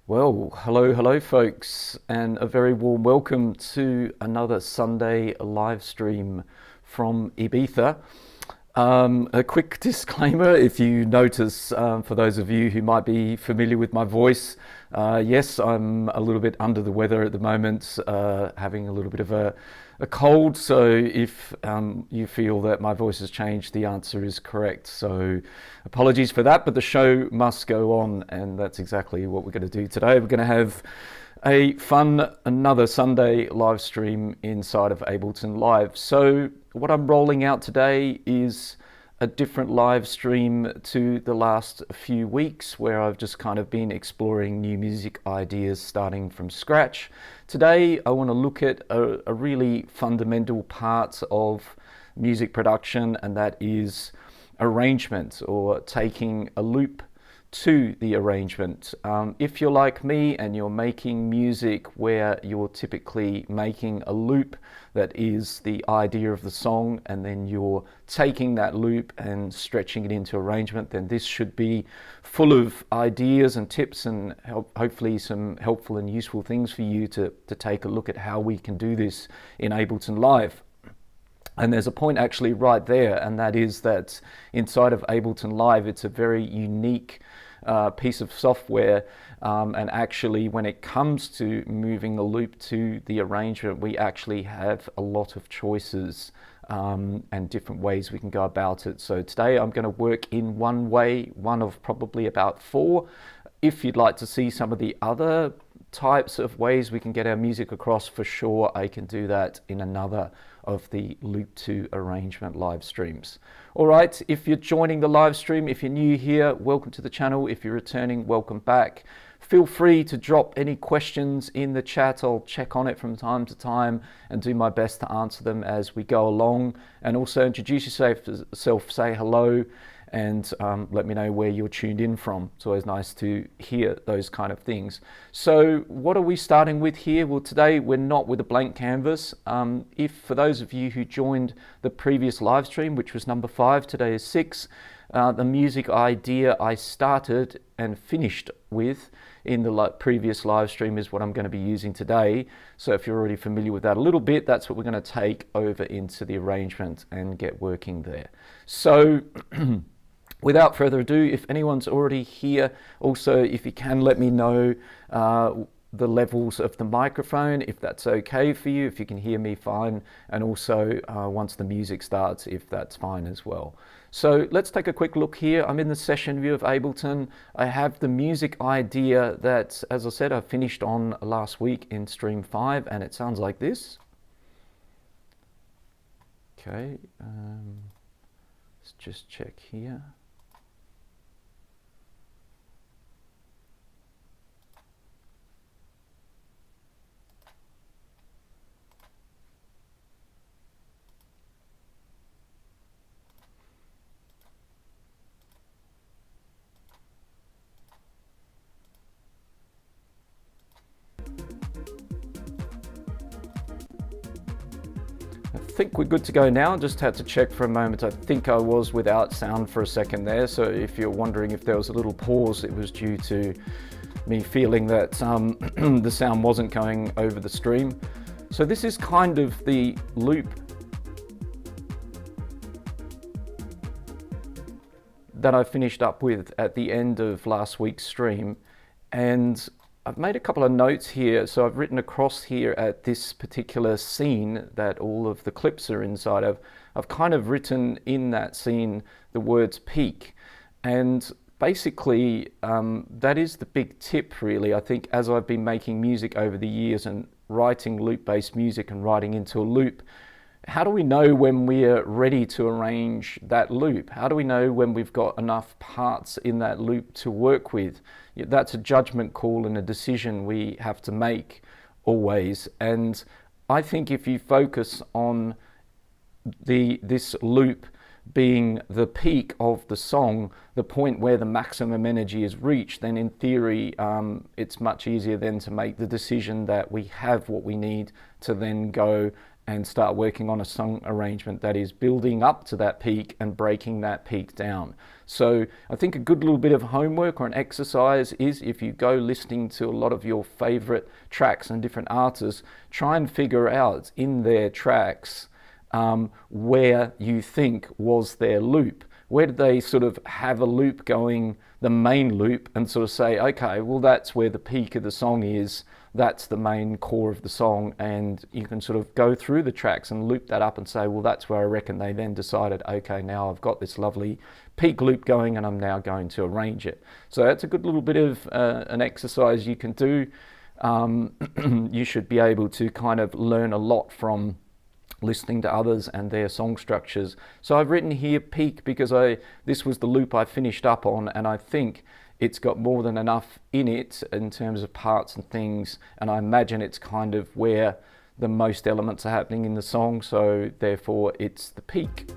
Well, hello, folks, and a very warm welcome to another Sunday live stream from Ibiza. A quick disclaimer, if you notice, for those of you who might be familiar with my voice, yes, I'm a little bit under the weather at the moment, having a little bit of a cold. So if you feel that my voice has changed, the answer is correct. So apologies for that, but the show must go on, and that's exactly what we're going to do today. We're going to have another Sunday live stream inside of Ableton Live. So what I'm rolling out today is a different live stream to the last few weeks, where I've just kind of been exploring new music ideas starting from scratch. Today I want to look at a really fundamental part of music production, and that is arrangement, or taking a loop to the arrangement. If you're like me and you're making music where you're typically making a loop that is the idea of the song, and then you're taking that loop and stretching it into arrangement, then this should be full of ideas and tips and hopefully some helpful and useful things for you to take a look at how we can do this in Ableton Live. And there's a point actually right there, and that is that inside of Ableton Live, it's a very unique piece of software, and actually when it comes to moving the loop to the arrangement, we actually have a lot of choices and different ways we can go about it. So today I'm going to work in one way, one of probably about four. If you'd like to see some of the other types of ways we can get our music across, for sure I can do that in another of the loop to arrangement live streams. All right, if you're joining the live stream, if you're new here, welcome to the channel. If you're returning, welcome back. Feel free to drop any questions in the chat. I'll check on it from time to time and do my best to answer them as we go along. And also introduce yourself, say hello, and let me know where you're tuned in from. It's always nice to hear those kind of things. So what are we starting with here? Well, today we're not with a blank canvas. If for those of you who joined the previous live stream, which was number 5, today is 6, the music idea I started and finished with in the previous live stream is what I'm going to be using today. So if you're already familiar with that a little bit, that's what we're going to take over into the arrangement and get working there. So without further ado, if anyone's already here, also if you can let me know the levels of the microphone, if that's okay for you, if you can hear me fine, and also once the music starts, if that's fine as well. So let's take a quick look here. I'm in the session view of Ableton. I have the music idea that, as I said, I finished on last week in stream 5, and it sounds like this. Okay, let's just check here. I think we're good to go now. Just had to check for a moment. I think I was without sound for a second there. So if you're wondering if there was a little pause, it was due to me feeling that the sound wasn't going over the stream. So this is kind of the loop that I finished up with at the end of last week's stream. And I've made a couple of notes here. So I've written across here at this particular scene that all of the clips are inside of. I've kind of written in that scene the words peak. And basically that is the big tip, really. I think as I've been making music over the years and writing loop-based music and writing into a loop, how do we know when we're ready to arrange that loop? How do we know when we've got enough parts in that loop to work with? That's a judgment call and a decision we have to make always. And I think if you focus on this loop being the peak of the song, the point where the maximum energy is reached, then in theory it's much easier then to make the decision that we have what we need to then go and start working on a song arrangement that is building up to that peak and breaking that peak down. So I think a good little bit of homework or an exercise is, if you go listening to a lot of your favorite tracks and different artists, try and figure out in their tracks where you think was their loop. Where did they sort of have a loop going, the main loop, and sort of say, okay, well, that's where the peak of the song is, that's the main core of the song, and you can sort of go through the tracks and loop that up and say, well, that's where I reckon they then decided, okay, now I've got this lovely peak loop going and I'm now going to arrange it. So that's a good little bit of an exercise you can do. You should be able to kind of learn a lot from listening to others and their song structures. So I've written here peak because this was the loop I finished up on, and I think it's got more than enough in it in terms of parts and things, and I imagine it's kind of where the most elements are happening in the song, so therefore it's the peak.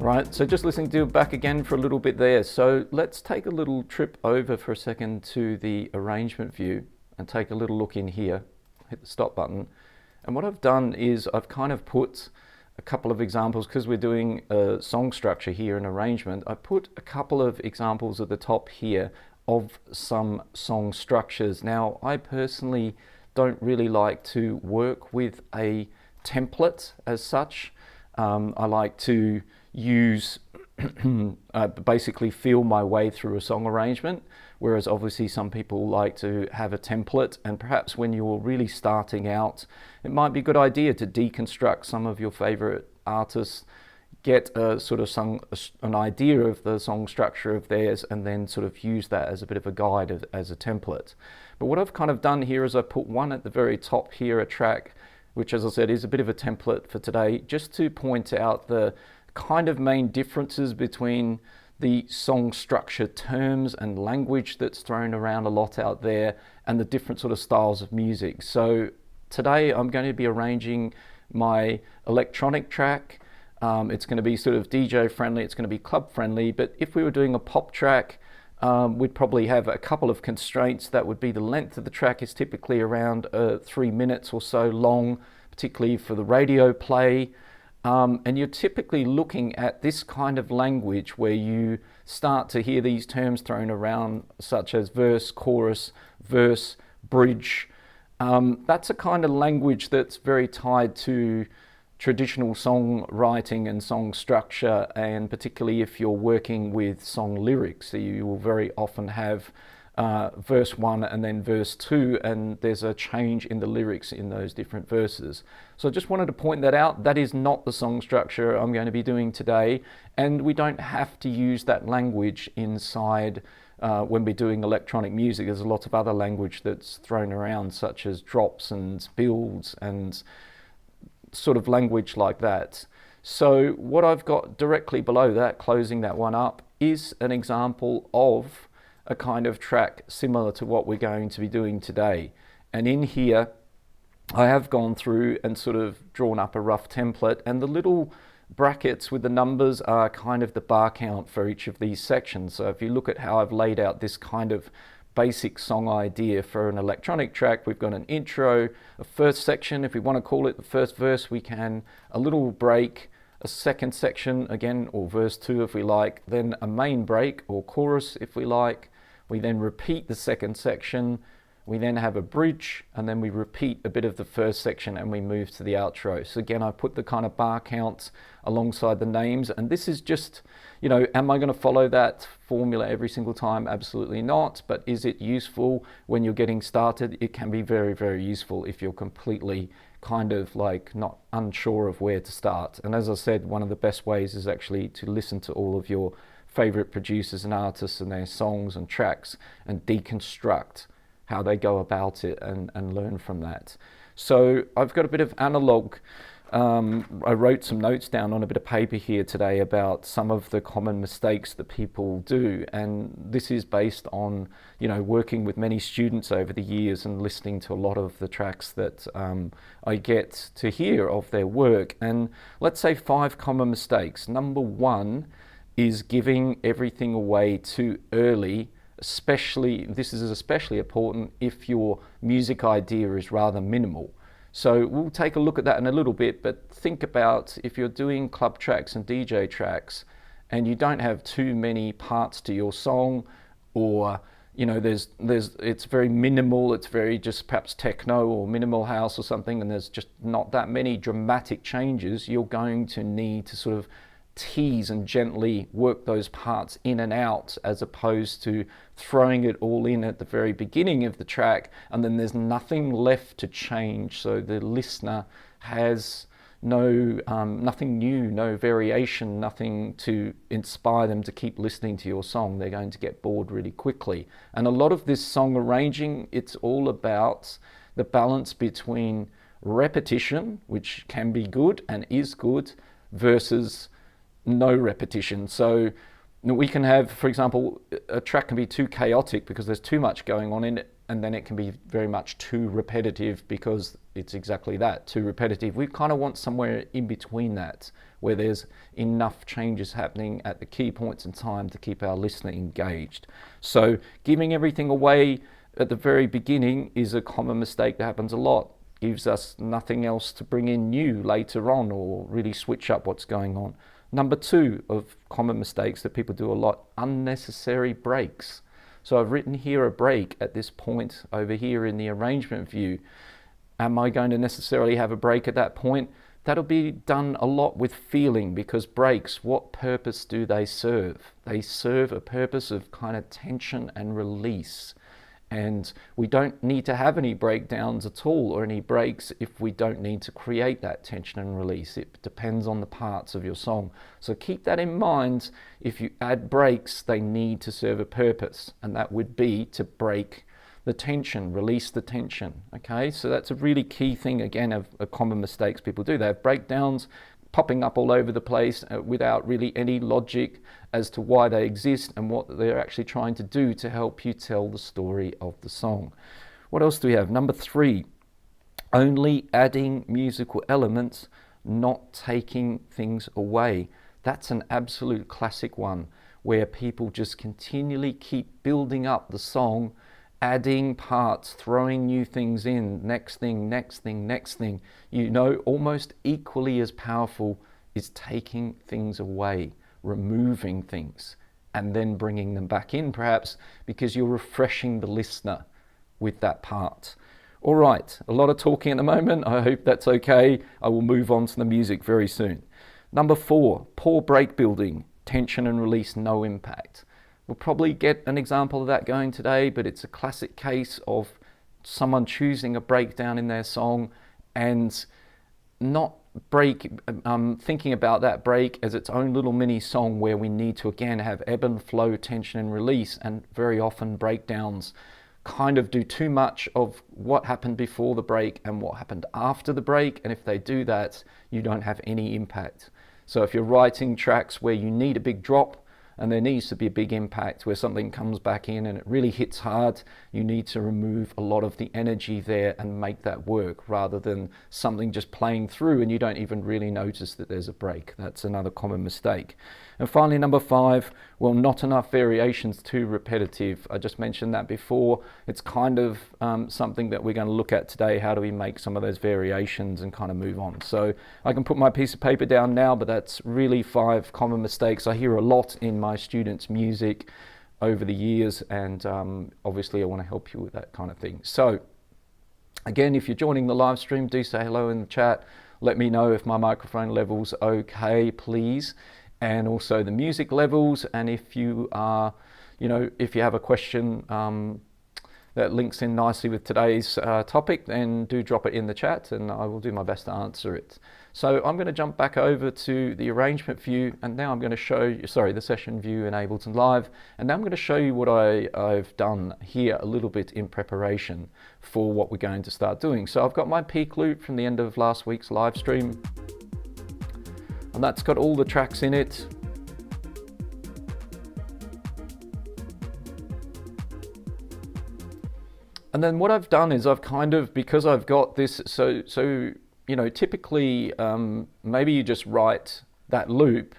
Right, so just listening to it back again for a little bit there. So let's take a little trip over for a second to the arrangement view and take a little look in here. Hit the stop button. And what I've done is I've kind of put a couple of examples, because we're doing a song structure here and arrangement. I put a couple of examples at the top here of some song structures. Now, I personally don't really like to work with a template as such. I like to use basically feel my way through a song arrangement, whereas obviously some people like to have a template, and perhaps when you're really starting out, it might be a good idea to deconstruct some of your favorite artists, get a sort of an idea of the song structure of theirs, and then sort of use that as a bit of a guide, as a template. But what I've kind of done here is I put one at the very top here, a track, which, as I said, is a bit of a template for today, just to point out the kind of main differences between the song structure terms and language that's thrown around a lot out there, and the different sort of styles of music. So today I'm going to be arranging my electronic track. It's going to be sort of DJ friendly, it's going to be club friendly, but if we were doing a pop track, we'd probably have a couple of constraints. That would be the length of the track is typically around 3 minutes or so long, particularly for the radio play. And you're typically looking at this kind of language where you start to hear these terms thrown around, such as verse, chorus, verse, bridge. That's a kind of language that's very tied to traditional songwriting and song structure, and particularly if you're working with song lyrics, you will very often have verse 1 and then verse 2, and there's a change in the lyrics in those different verses. So I just wanted to point that out. That is not the song structure I'm going to be doing today, and we don't have to use that language inside when we're doing electronic music. There's a lot of other language that's thrown around, such as drops and builds and sort of language like that. So what I've got directly below that, closing that one up, is an example of a kind of track similar to what we're going to be doing today. And in here I have gone through and sort of drawn up a rough template, and the little brackets with the numbers are kind of the bar count for each of these sections. So if you look at how I've laid out this kind of basic song idea for an electronic track, we've got an intro, a first section, if we want to call it the first verse we can, a little break, a second section again, or verse 2 if we like, then a main break or chorus if we like. We then repeat the second section, we then have a bridge, and then we repeat a bit of the first section and we move to the outro. So again, I put the kind of bar counts alongside the names, and this is just, you know, am I going to follow that formula every single time? Absolutely not. But is it useful when you're getting started? It can be very, very useful if you're completely kind of like not unsure of where to start. And as I said, one of the best ways is actually to listen to all of your favorite producers and artists and their songs and tracks and deconstruct how they go about it and learn from that. So I've got a bit of analog. I wrote some notes down on a bit of paper here today about some of the common mistakes that people do, and this is based on, you know, working with many students over the years and listening to a lot of the tracks that I get to hear of their work. And let's say 5 common mistakes. Number 1 is giving everything away too early. Especially, this is especially important if your music idea is rather minimal. So we'll take a look at that in a little bit, but think about if you're doing club tracks and DJ tracks and you don't have too many parts to your song, or there's it's very minimal, it's very just perhaps techno or minimal house or something, and there's just not that many dramatic changes, you're going to need to sort of tease and gently work those parts in and out, as opposed to throwing it all in at the very beginning of the track and then there's nothing left to change, so the listener has nothing new, no variation, nothing to inspire them to keep listening to your song. They're going to get bored really quickly. And a lot of this song arranging, it's all about the balance between repetition, which can be good and is good, versus no repetition. So we can have, for example, a track can be too chaotic because there's too much going on in it, and then it can be very much too repetitive because it's exactly that, too repetitive. We kind of want somewhere in between that, where there's enough changes happening at the key points in time to keep our listener engaged. So giving everything away at the very beginning is a common mistake that happens a lot. Gives us nothing else to bring in new later on or really switch up what's going on. Number two of common mistakes that people do a lot, unnecessary breaks. So I've written here a break at this point over here in the arrangement view. Am I going to necessarily have a break at that point? That'll be done a lot with feeling, because breaks, what purpose do they serve? They serve a purpose of kind of tension and release. And we don't need to have any breakdowns at all, or any breaks, if we don't need to create that tension and release. It depends on the parts of your song. So keep that in mind. If you add breaks, they need to serve a purpose, and that would be to break the tension, release the tension. Okay, so that's a really key thing, again, of common mistakes people do. They have breakdowns popping up all over the place without really any logic as to why they exist and what they're actually trying to do to help you tell the story of the song. What else do we have? Number three, only adding musical elements, not taking things away. That's an absolute classic one, where people just continually keep building up the song, adding parts, throwing new things in, next thing, next thing, next thing. Almost equally as powerful is taking things away, removing things, and then bringing them back in, perhaps because you're refreshing the listener with that part. All right, a lot of talking at the moment. I hope that's okay. I will move on to the music very soon. Number four, poor break building, tension and release, no impact. We'll probably get an example of that going today, but it's a classic case of someone choosing a breakdown in their song and not thinking about that break as its own little mini song, where we need to again have ebb and flow, tension and release. And very often breakdowns kind of do too much of what happened before the break and what happened after the break, and if they do that, you don't have any impact. So if you're writing tracks where you need a big drop and there needs to be a big impact, where something comes back in and it really hits hard, you need to remove a lot of the energy there and make that work, rather than something just playing through and you don't even really notice that there's a break. That's another common mistake. And finally, number five, well, not enough variations, too repetitive. I just mentioned that before. It's kind of something that we're going to look at today. How do we make some of those variations and kind of move on? So I can put my piece of paper down now, but that's really 5 common mistakes I hear a lot in my students' music over the years, and obviously I want to help you with that kind of thing. So again, if you're joining the live stream, do say hello in the chat. Let me know if my microphone level's okay, please, and also the music levels. And if you are, if you have a question that links in nicely with today's topic, then do drop it in the chat and I will do my best to answer it. So I'm going to jump back over to the arrangement view, and now I'm going to show you, the session view in Ableton Live, and now I'm going to show you what I've done here a little bit in preparation for what we're going to start doing. So I've got my peak loop from the end of last week's live stream, and that's got all the tracks in it. And then what I've done is I've kind of, because I've got this, typically maybe you just write that loop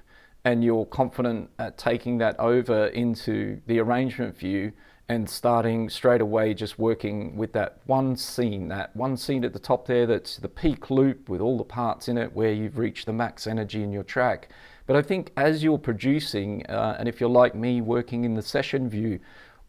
and you're confident at taking that over into the arrangement view and starting straight away just working with that one scene at the top there, that's the peak loop with all the parts in it where you've reached the max energy in your track. But I think as you're producing, and if you're like me working in the session view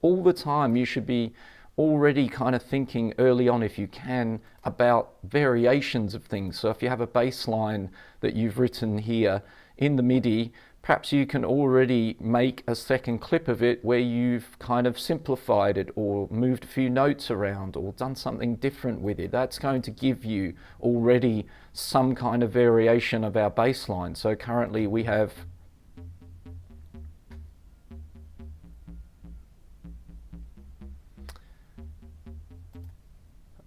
all the time, you should be already kind of thinking early on, if you can, about variations of things. So if you have a bass line that you've written here in the MIDI, perhaps you can already make a second clip of it where you've kind of simplified it or moved a few notes around or done something different with it. That's going to give you already some kind of variation of our bass line. So currently we have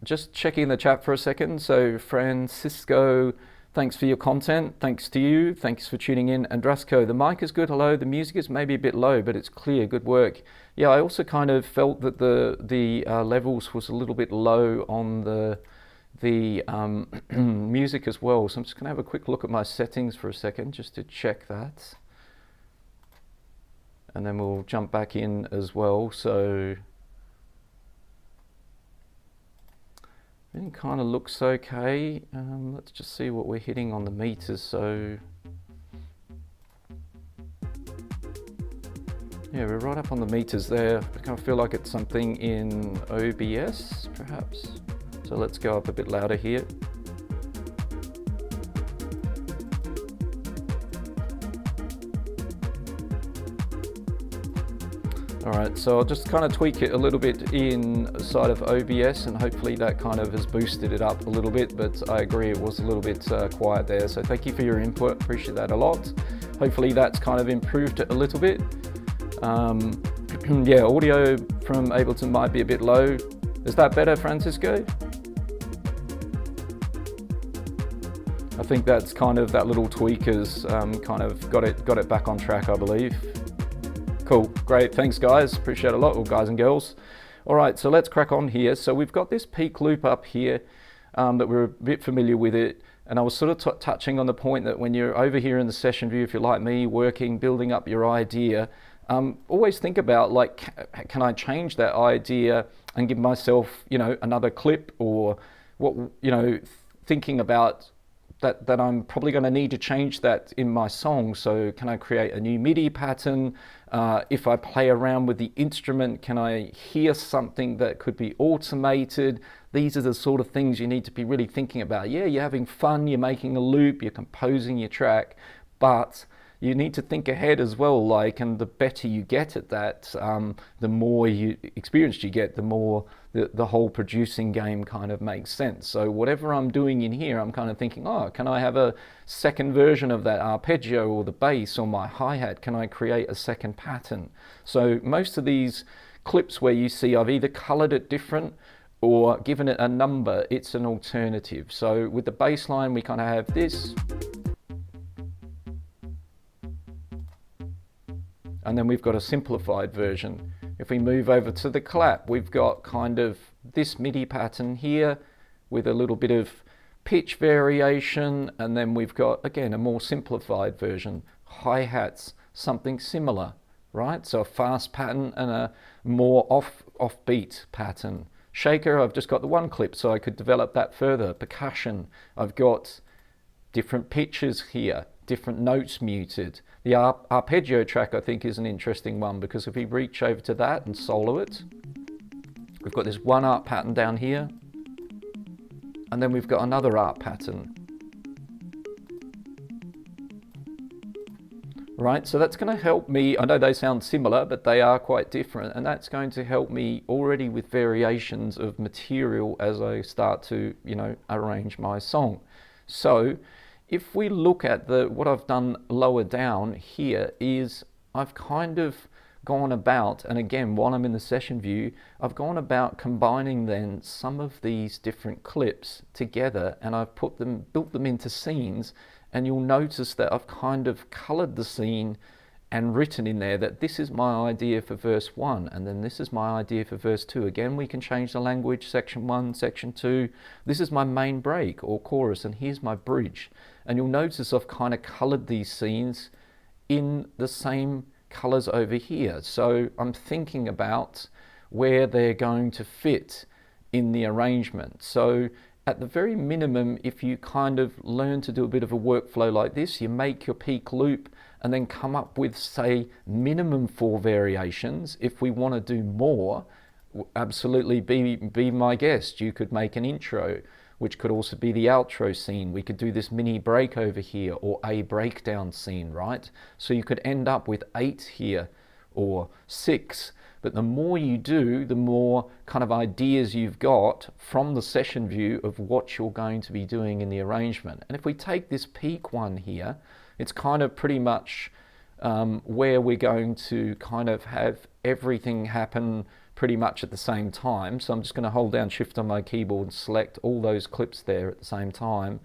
just checking the chat for a second. So Francisco, thanks for your content. Thanks to you. Thanks for tuning in. Andrasco, the mic is good. Hello. The music is maybe a bit low, but it's clear. Good work. Yeah, I also kind of felt that the levels was a little bit low on the music as well. So I'm just going to have a quick look at my settings for a second just to check that. And then we'll jump back in as well. So it kind of looks okay. Let's just see what we're hitting on the meters. So yeah, we're right up on the meters there. I kind of feel like it's something in OBS perhaps. So let's go up a bit louder here. Alright, so I'll just kind of tweak it a little bit inside of OBS, and hopefully that kind of has boosted it up a little bit, but I agree it was a little bit quiet there. So thank you for your input, appreciate that a lot. Hopefully that's kind of improved it a little bit. Yeah, audio from Ableton might be a bit low. Is that better, Francisco? I think that's kind of that little tweak has kind of got it back on track, I believe. Cool, great, thanks guys, appreciate it a lot, or guys and girls. All right, so let's crack on here. So we've got this peak loop up here that we're a bit familiar with it, and I was sort of touching on the point that when you're over here in the session view, if you're like me, working, building up your idea, always think about, like, can I change that idea and give myself, you know, another clip, or what, you know, thinking about that I'm probably going to need to change that in my song. So can I create a new MIDI pattern? If I play around with the instrument, can I hear something that could be automated? These are the sort of things you need to be really thinking about. Yeah, you're having fun, you're making a loop, you're composing your track, but you need to think ahead as well, like, and the better you get at that, the more experienced you get, the more the whole producing game kind of makes sense. So whatever I'm doing in here, I'm kind of thinking, oh, can I have a second version of that arpeggio or the bass or my hi-hat? Can I create a second pattern? So most of these clips where you see I've either colored it different or given it a number, it's an alternative. So with the bass line, we kind of have this. And then we've got a simplified version. If we move over to the clap, we've got kind of this MIDI pattern here with a little bit of pitch variation, and then we've got, again, a more simplified version. Hi-hats, something similar, right? So a fast pattern and a more offbeat pattern. Shaker, I've just got the one clip, so I could develop that further. Percussion, I've got different pitches here, different notes muted. The arpeggio track, I think, is an interesting one, because if we reach over to that and solo it, we've got this one arp pattern down here, and then we've got another arp pattern. Right, so that's going to help me. I know they sound similar, but they are quite different, and that's going to help me already with variations of material as I start to, you know, arrange my song. So if we look at what I've done lower down here is I've kind of gone about, and again, while I'm in the session view, I've gone about combining then some of these different clips together, and I've built them into scenes, and you'll notice that I've kind of colored the scene and written in there that this is my idea for verse 1, and then this is my idea for verse 2. Again, we can change the language, section 1, section 2. This is my main break or chorus, and here's my bridge. And you'll notice I've kind of colored these scenes in the same colors over here. So I'm thinking about where they're going to fit in the arrangement. So at the very minimum, if you kind of learn to do a bit of a workflow like this, you make your peak loop and then come up with, say, minimum 4 variations. If we want to do more, absolutely be my guest. You could make an intro, which could also be the outro scene. We could do this mini break over here, or a breakdown scene, right? So you could end up with 8 here or 6. But the more you do, the more kind of ideas you've got from the session view of what you're going to be doing in the arrangement. And if we take this peak one here, it's kind of pretty much where we're going to kind of have everything happen pretty much at the same time. So I'm just going to hold down Shift on my keyboard and select all those clips there at the same time.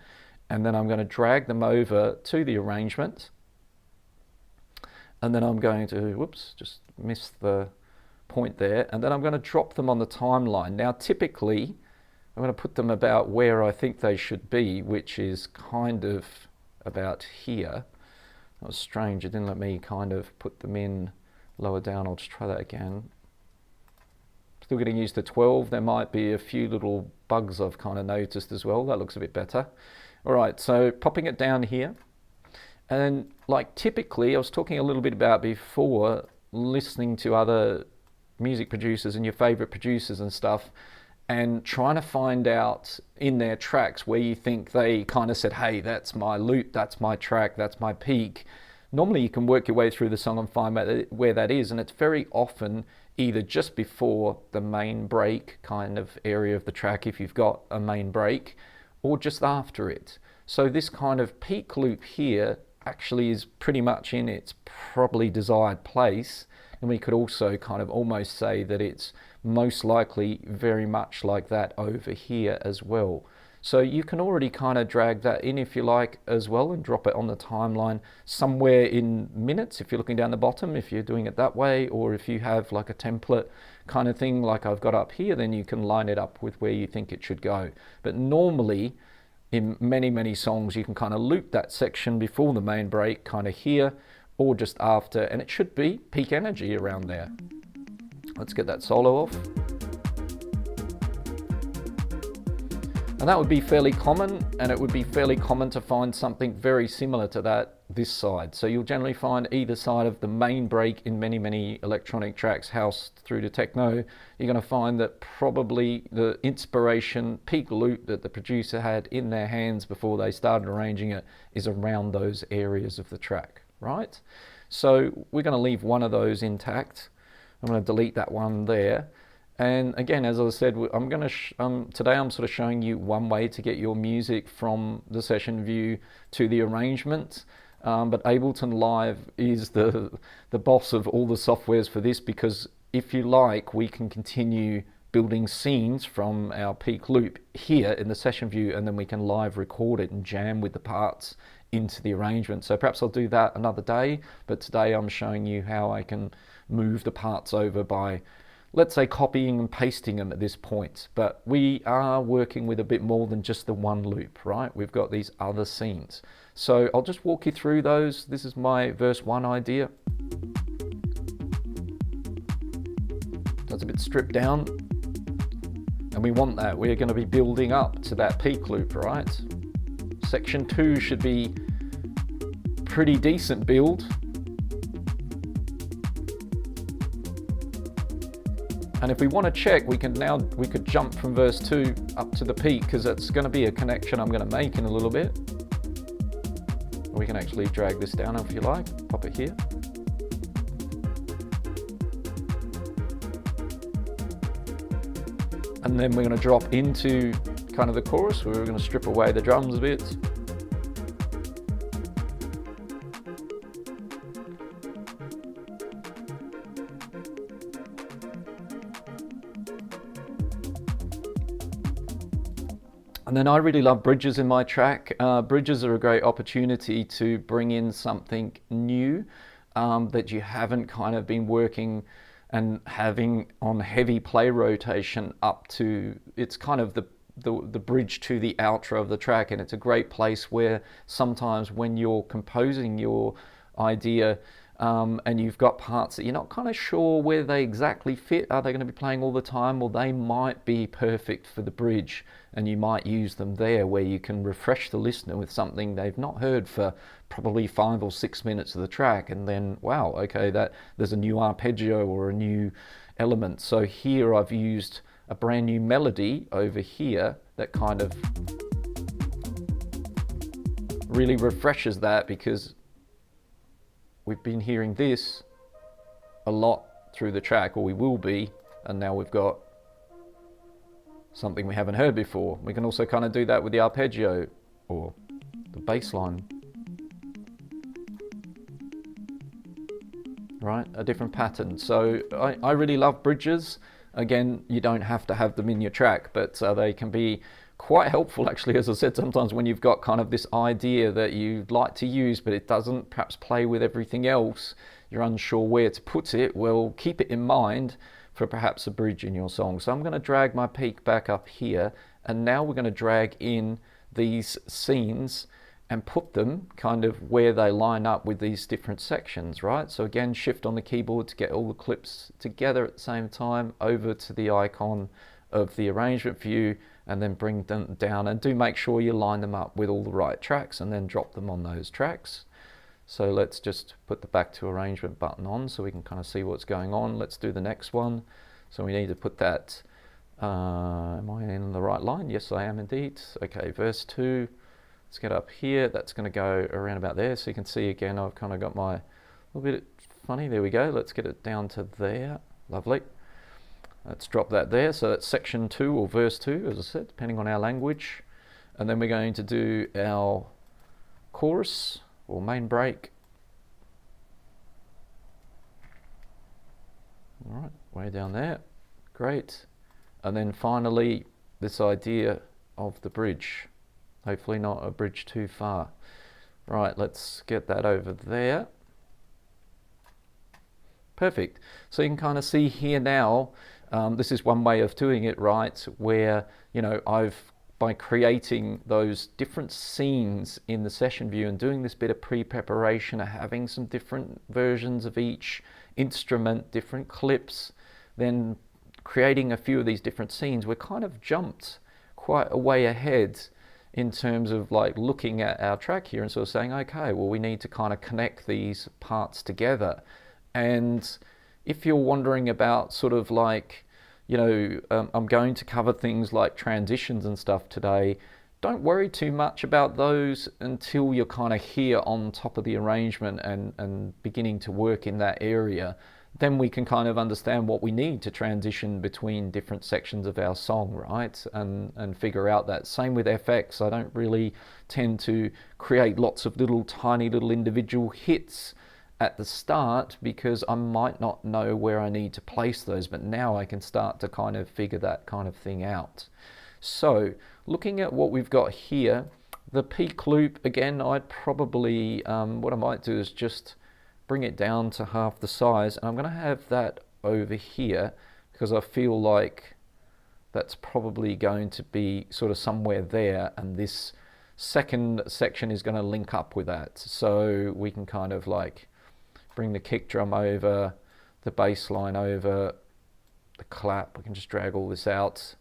And then I'm going to drag them over to the arrangement. And then I'm going to, whoops, just missed the point there. And then I'm going to drop them on the timeline. Now, typically, I'm going to put them about where I think they should be, which is kind of about here. That was strange. It didn't let me kind of put them in lower down. I'll just try that again. Still getting used to 12. There might be a few little bugs I've kind of noticed as well. That looks a bit better. All right, so popping it down here. And like typically, I was talking a little bit about before, listening to other music producers and your favorite producers and stuff, and trying to find out in their tracks where you think they kind of said, hey, that's my loop, that's my track, that's my peak. Normally you can work your way through the song and find where that is, and it's very often either just before the main break kind of area of the track, if you've got a main break, or just after it. So this kind of peak loop here actually is pretty much in its probably desired place, and we could also kind of almost say that it's most likely very much like that over here as well. So you can already kind of drag that in if you like as well, and drop it on the timeline somewhere in minutes if you're looking down the bottom, if you're doing it that way, or if you have like a template kind of thing like I've got up here, then you can line it up with where you think it should go. But normally in many songs you can kind of loop that section before the main break kind of here or just after, and it should be peak energy around there. Let's get that solo off. And that would be fairly common, and it would be fairly common to find something very similar to that this side. So you'll generally find either side of the main break in many electronic tracks, house through to techno, you're going to find that probably the inspiration peak loop that the producer had in their hands before they started arranging it is around those areas of the track, right? So we're going to leave one of those intact. I'm going to delete that one there. And again, as I said, I'm going to today I'm sort of showing you one way to get your music from the session view to the arrangement. But Ableton Live is the boss of all the softwares for this, because if you like, we can continue building scenes from our peak loop here in the session view, and then we can live record it and jam with the parts into the arrangement. So perhaps I'll do that another day, but today I'm showing you how I can move the parts over by, let's say, copying and pasting them at this point. But we are working with a bit more than just the one loop, right? We've got these other scenes. So I'll just walk you through those. This is my verse 1 idea. That's a bit stripped down. And we want that. We're going to be building up to that peak loop, right? Section 2 should be pretty decent build. And if we want to check, we could jump from verse 2 up to the peak, because that's going to be a connection I'm going to make in a little bit. We can actually drag this down if you like, pop it here. And then we're going to drop into kind of the chorus, where we're going to strip away the drums a bit. And then I really love bridges in my track. Bridges are a great opportunity to bring in something new that you haven't kind of been working and having on heavy play rotation up to, it's kind of the bridge to the outro of the track. And it's a great place where sometimes when you're composing your idea, and you've got parts that you're not kind of sure where they exactly fit. Are they going to be playing all the time? Or they might be perfect for the bridge, and you might use them there where you can refresh the listener with something they've not heard for probably 5 or 6 minutes of the track, and then wow, okay, that there's a new arpeggio or a new element. So here I've used a brand new melody over here that kind of really refreshes that, because we've been hearing this a lot through the track, or we will be, and now we've got something we haven't heard before. We can also kind of do that with the arpeggio or the bass line. Right, a different pattern. So I really love bridges. Again, you don't have to have them in your track, but they can be quite helpful actually, as I said, sometimes when you've got kind of this idea that you'd like to use, but it doesn't perhaps play with everything else, you're unsure where to put it, well, keep it in mind for perhaps a bridge in your song. So I'm going to drag my peak back up here, and now we're going to drag in these scenes and put them kind of where they line up with these different sections, right? So again, shift on the keyboard to get all the clips together at the same time, over to the icon of the arrangement view, and then bring them down, and do make sure you line them up with all the right tracks, and then drop them on those tracks. So let's just put the back to arrangement button on so we can kind of see what's going on. Let's do the next one. So we need to put that, am I in the right line? Yes, I am indeed. Okay, verse 2. Let's get up here. That's going to go around about there. So you can see again, I've kind of got my, a little bit funny. There we go. Let's get it down to there. Lovely. Let's drop that there. So that's section 2 or verse 2, as I said, depending on our language. And then we're going to do our chorus or main break. All right, way down there. Great. And then finally, this idea of the bridge. Hopefully not a bridge too far. Right, let's get that over there. Perfect. So you can kind of see here now, this is one way of doing it, right, where, you know, by creating those different scenes in the session view and doing this bit of pre-preparation, having some different versions of each instrument, different clips, then creating a few of these different scenes, we're kind of jumped quite a way ahead in terms of like looking at our track here and sort of saying, okay, well, we need to kind of connect these parts together. And if you're wondering about sort of like, you know, I'm going to cover things like transitions and stuff today, don't worry too much about those until you're kind of here on top of the arrangement and beginning to work in that area. Then we can kind of understand what we need to transition between different sections of our song, right? And figure out that. Same with FX. I don't really tend to create lots of little tiny little individual hits at the start, because I might not know where I need to place those, but now I can start to kind of figure that kind of thing out. So looking at what we've got here, the peak loop, again, I'd probably, what I might do is just bring it down to half the size, and I'm going to have that over here because I feel like that's probably going to be sort of somewhere there, and this second section is going to link up with that. So we can kind of like bring the kick drum over, the bass line over, the clap. We can just drag all this out.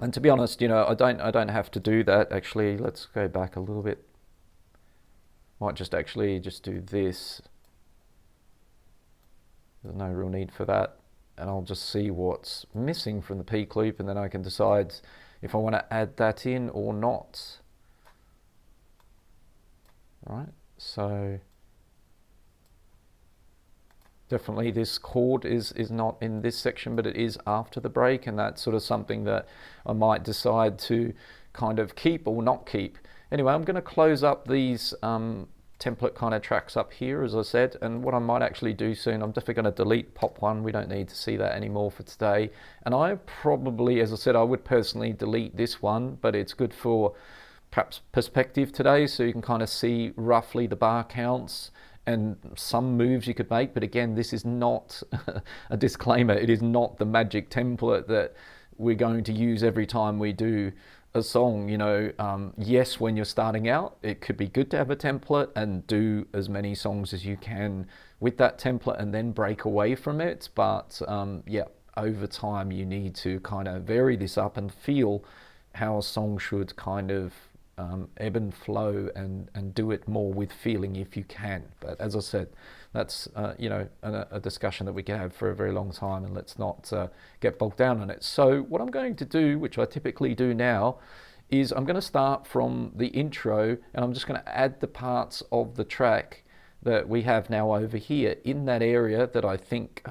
And to be honest, you know, I don't have to do that. Actually, let's go back a little bit. Might just actually just do this. There's no real need for that. And I'll just see what's missing from the peak loop, and then I can decide if I want to add that in or not. Right, so definitely this chord is not in this section, but it is after the break, and that's sort of something that I might decide to kind of keep or not keep. Anyway, I'm going to close up these template kind of tracks up here, as I said, and what I might actually do soon, I'm definitely going to delete pop 1. We don't need to see that anymore for today. And I probably, as I said, I would personally delete this one, but it's good for perhaps perspective today, so you can kind of see roughly the bar counts and some moves you could make. But again, this is not a disclaimer, it is not the magic template that we're going to use every time we do a song, you know, yes, when you're starting out, it could be good to have a template and do as many songs as you can with that template and then break away from it. But yeah, over time, you need to kind of vary this up and feel how a song should kind of ebb and flow, and do it more with feeling if you can. But as I said, that's you know, a discussion that we can have for a very long time, and let's not get bogged down on it. So what I'm going to do, which I typically do now, is I'm going to start from the intro, and I'm just going to add the parts of the track that we have now over here in that area that I think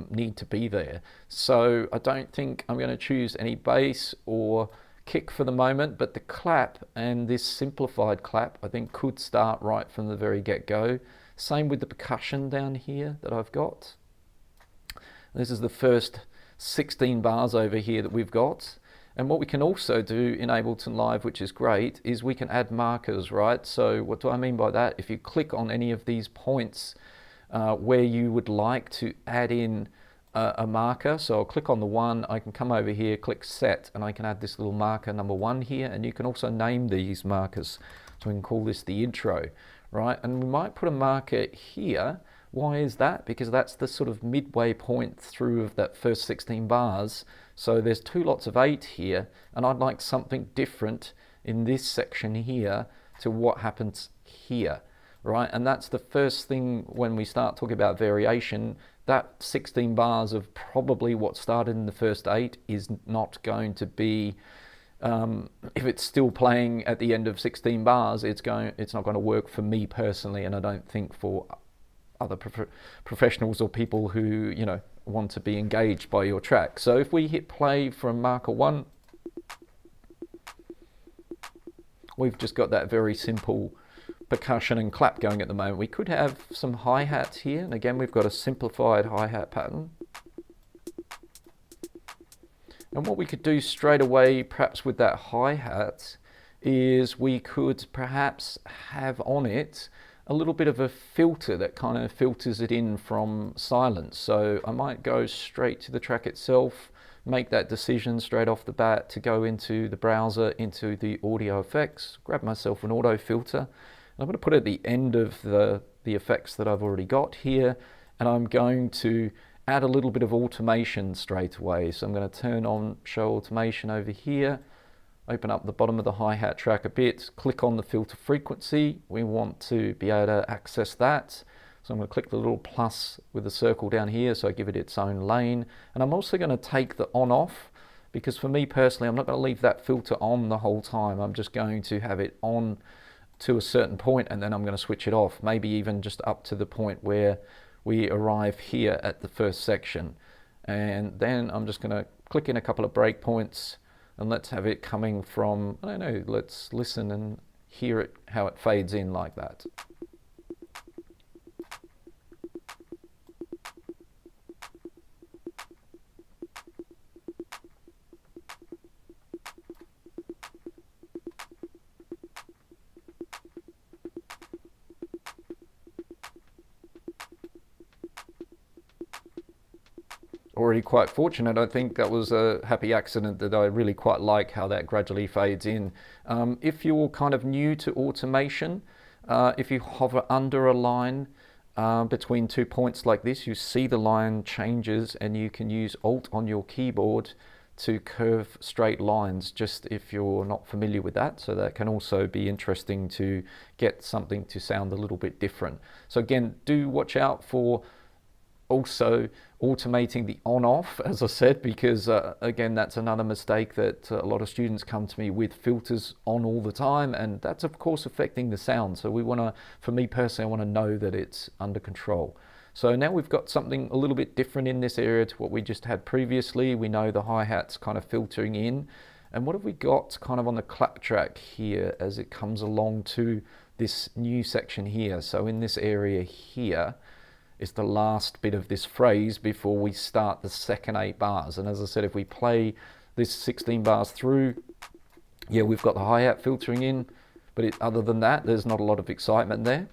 need to be there. So I don't think I'm going to choose any bass or kick for the moment, but the clap, and this simplified clap, I think could start right from the very get-go. Same with the percussion down here that I've got. This is the first 16 bars over here that we've got. And what we can also do in Ableton Live, which is great, is we can add markers, right? So what do I mean by that? If you click on any of these points where you would like to add in a marker, so I'll click on the one, I can come over here, click set, and I can add this little marker number 1 here, and you can also name these markers. So we can call this the intro, right? And we might put a marker here. Why is that? Because that's the sort of midway point through of that first 16 bars. So there's 2 lots of 8 here, and I'd like something different in this section here to what happens here, right? And that's the first thing when we start talking about variation. That 16 bars of probably what started in the first 8 is not going to be, if it's still playing at the end of 16 bars, it's not going to work for me personally, and I don't think for other professionals or people who, you know, want to be engaged by your track. So if we hit play from marker 1, we've just got that very simple percussion and clap going at the moment. We could have some hi-hats here, and again we've got a simplified hi-hat pattern. And what we could do straight away, perhaps with that hi-hat, is we could perhaps have on it a little bit of a filter that kind of filters it in from silence. So I might go straight to the track itself, make that decision straight off the bat to go into the browser, into the audio effects, grab myself an auto filter. I'm going to put it at the end of the effects that I've already got here, and I'm going to add a little bit of automation straight away. So I'm going to turn on show automation over here, open up the bottom of the hi-hat track a bit, click on the filter frequency. We want to be able to access that. So I'm going to click the little plus with the circle down here, so I give it its own lane. And I'm also going to take the on off, because for me personally, I'm not going to leave that filter on the whole time. I'm just going to have it on to a certain point, and then I'm going to switch it off, maybe even just up to the point where we arrive here at the first section. And then I'm just going to click in a couple of breakpoints, and let's have it coming from, I don't know, let's listen and hear it, how it fades in like that. Already quite fortunate. I think that was a happy accident that I really quite like how that gradually fades in. If you're kind of new to automation, if you hover under a line between 2 points like this, you see the line changes, and you can use Alt on your keyboard to curve straight lines, just if you're not familiar with that. So that can also be interesting to get something to sound a little bit different. So again, do watch out for also automating the on-off, as I said, because again, that's another mistake that a lot of students come to me with, filters on all the time, and that's of course affecting the sound. So we want to, for me personally, I want to know that it's under control. So now we've got something a little bit different in this area to what we just had previously. We know the hi-hat's kind of filtering in. And what have we got kind of on the clap track here as it comes along to this new section here? So in this area here is the last bit of this phrase before we start the second 8 bars. And as I said, if we play this 16 bars through, yeah, we've got the hi-hat filtering in, but other than that, there's not a lot of excitement there.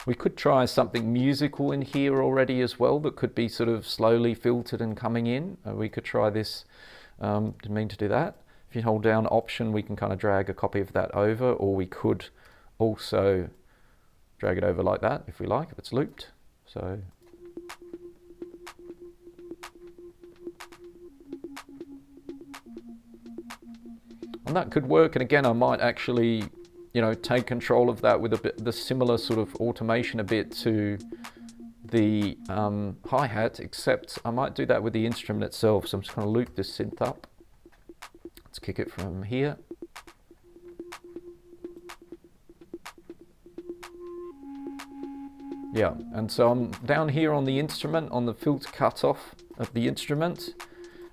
We could try something musical in here already as well that could be sort of slowly filtered and coming in. We could try this Didn't mean to do that. If you hold down Option, we can kind of drag a copy of that over, or we could also drag it over like that if we like, if it's looped. So and that could work. And again, I might actually, take control of that with a bit the similar sort of automation a bit to the hi-hat, except I might do that with the instrument itself. So I'm just going to loop this synth up. Let's kick it from here. Yeah, and so I'm down here on the instrument, on the filter cutoff of the instrument,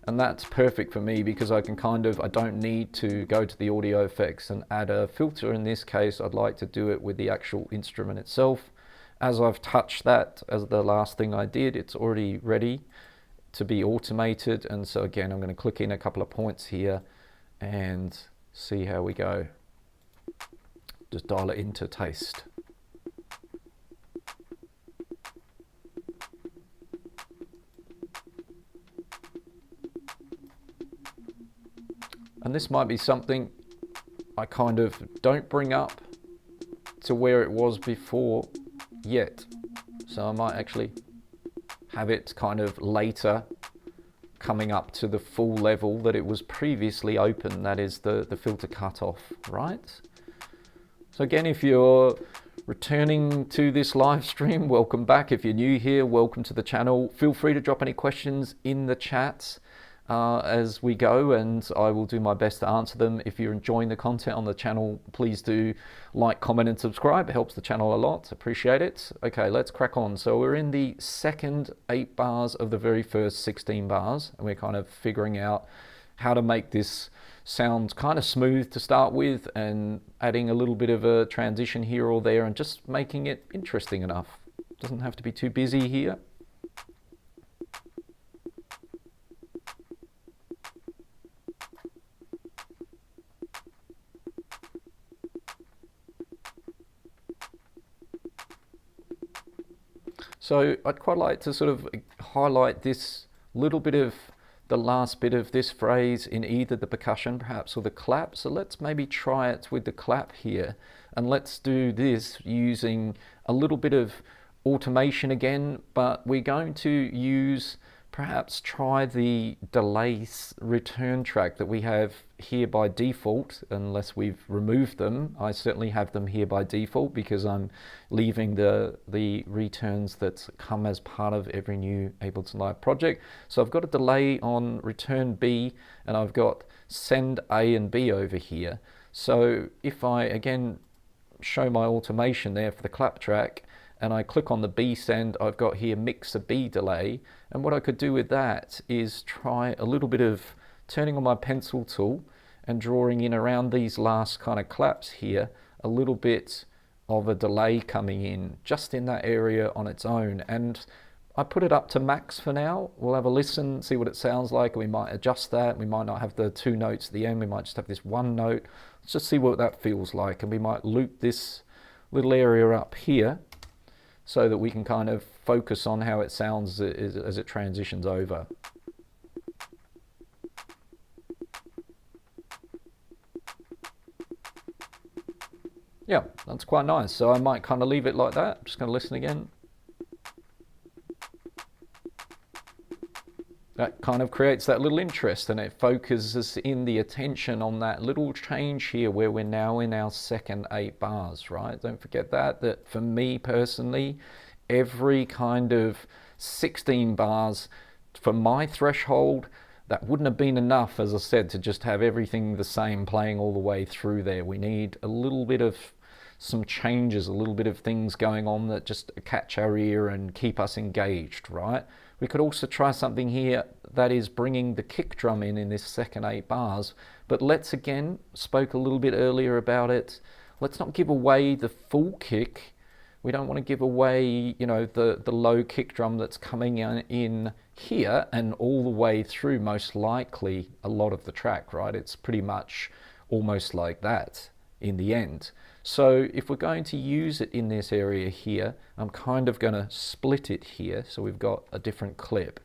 and that's perfect for me because I can I don't need to go to the audio effects and add a filter. In this case, I'd like to do it with the actual instrument itself. As I've touched that as the last thing I did, it's already ready to be automated. And so again, I'm going to click in a couple of points here and see how we go. Just dial it into taste. And this might be something I kind of don't bring up to where it was before yet. So I might actually have it kind of later coming up to the full level that it was previously open, that is the filter cutoff, right? So again, if you're returning to this live stream, welcome back. If you're new here, welcome to the channel. Feel free to drop any questions in the chat as we go, and I will do my best to answer them. If you're enjoying the content on the channel, please do like, comment and subscribe. It helps the channel a lot. Appreciate it. Okay, let's crack on. So we're in the second 8 bars of the very first 16 bars, and we're kind of figuring out how to make this sound kind of smooth to start with, and adding a little bit of a transition here or there, and just making it interesting enough. Doesn't have to be too busy here. So I'd quite like to sort of highlight this little bit of the last bit of this phrase in either the percussion perhaps or the clap. So let's maybe try it with the clap here, and let's do this using a little bit of automation again, but we're going to use, perhaps try the delay return track that we have here by default, unless we've removed them. I certainly have them here by default because I'm leaving the returns that come as part of every new Ableton Live project. So I've got a delay on return B, and I've got send A and B over here. So if I again show my automation there for the clap track, and I click on the B send, I've got here mix a B delay. And what I could do with that is try a little bit of turning on my pencil tool and drawing in around these last kind of claps here, a little bit of a delay coming in just in that area on its own. And I put it up to max for now. We'll have a listen, see what it sounds like. We might adjust that. We might not have the 2 notes at the end. We might just have this 1 note. Let's just see what that feels like. And we might loop this little area up here so that we can kind of focus on how it sounds as it transitions over. Yeah, that's quite nice. So I might kind of leave it like that. I'm just going to listen again. That kind of creates that little interest, and it focuses in the attention on that little change here where we're now in our second 8 bars, right? Don't forget that for me personally, every kind of 16 bars for my threshold, that wouldn't have been enough, as I said, to just have everything the same playing all the way through there. We need a little bit of some changes, a little bit of things going on that just catch our ear and keep us engaged, right? We could also try something here that is bringing the kick drum in this second 8 bars, but let's again, spoke a little bit earlier about it, let's not give away the full kick. We don't want to give away, the low kick drum that's coming in here and all the way through, most likely a lot of the track, right? It's pretty much almost like that in the end. So if we're going to use it in this area here, I'm kind of going to split it here so we've got a different clip.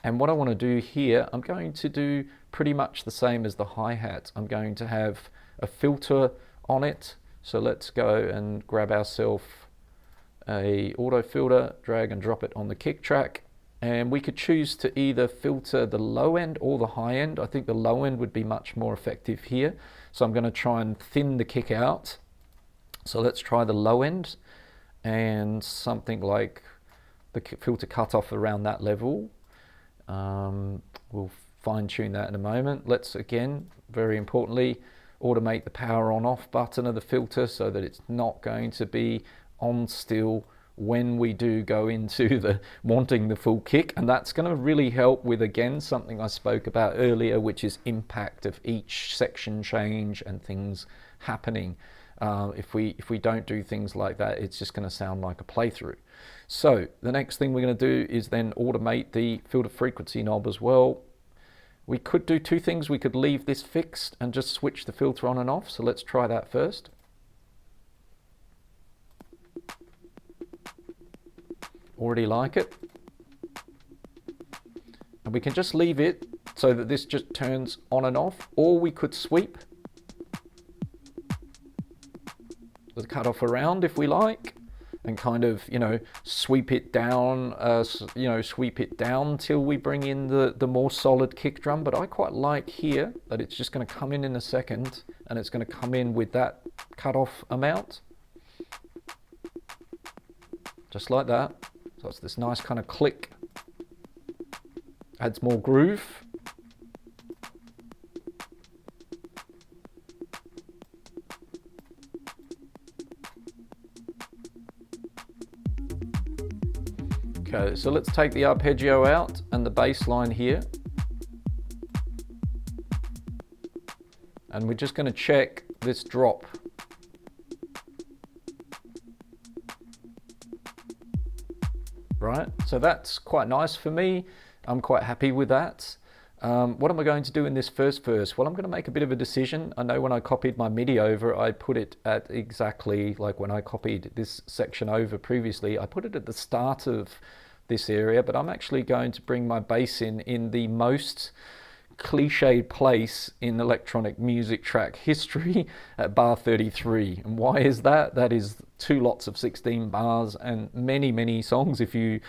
And what I want to do here, I'm going to do pretty much the same as the hi-hat. I'm going to have a filter on it. So let's go and grab ourselves a auto filter, drag and drop it on the kick track. And we could choose to either filter the low end or the high end. I think the low end would be much more effective here. So I'm going to try and thin the kick out. So let's try the low end and something like the filter cutoff around that level. We'll fine tune that in a moment. Let's again, very importantly, automate the power on off button of the filter so that it's not going to be on still when we do go into the wanting the full kick. And that's going to really help with, again, something I spoke about earlier, which is impact of each section change and things happening. If we don't do things like that, it's just going to sound like a playthrough. So the next thing we're going to do is then automate the filter frequency knob as well. We could do two things. We could leave this fixed and just switch the filter on and off. So let's try that first. Already like it. And we can just leave it so that this just turns on and off, or we could sweep the cutoff around if we like, and kind of, you know, sweep it down, sweep it down till we bring in the more solid kick drum. But I quite like here that it's just going to come in a second, and it's going to come in with that cutoff amount, just like that. So it's this nice kind of click, adds more groove. Okay, so let's take the arpeggio out and the bass line here. And we're just going to check this drop. Right, so that's quite nice for me. I'm quite happy with that. What am I going to do in this first verse? Well, I'm going to make a bit of a decision. I know when I copied my MIDI over, I put it at exactly like when I copied this section over previously, I put it at the start of this area, but I'm actually going to bring my bass in the most cliched place in electronic music track history at bar 33. And why is that? That is 2 lots of 16 bars, and many songs, if you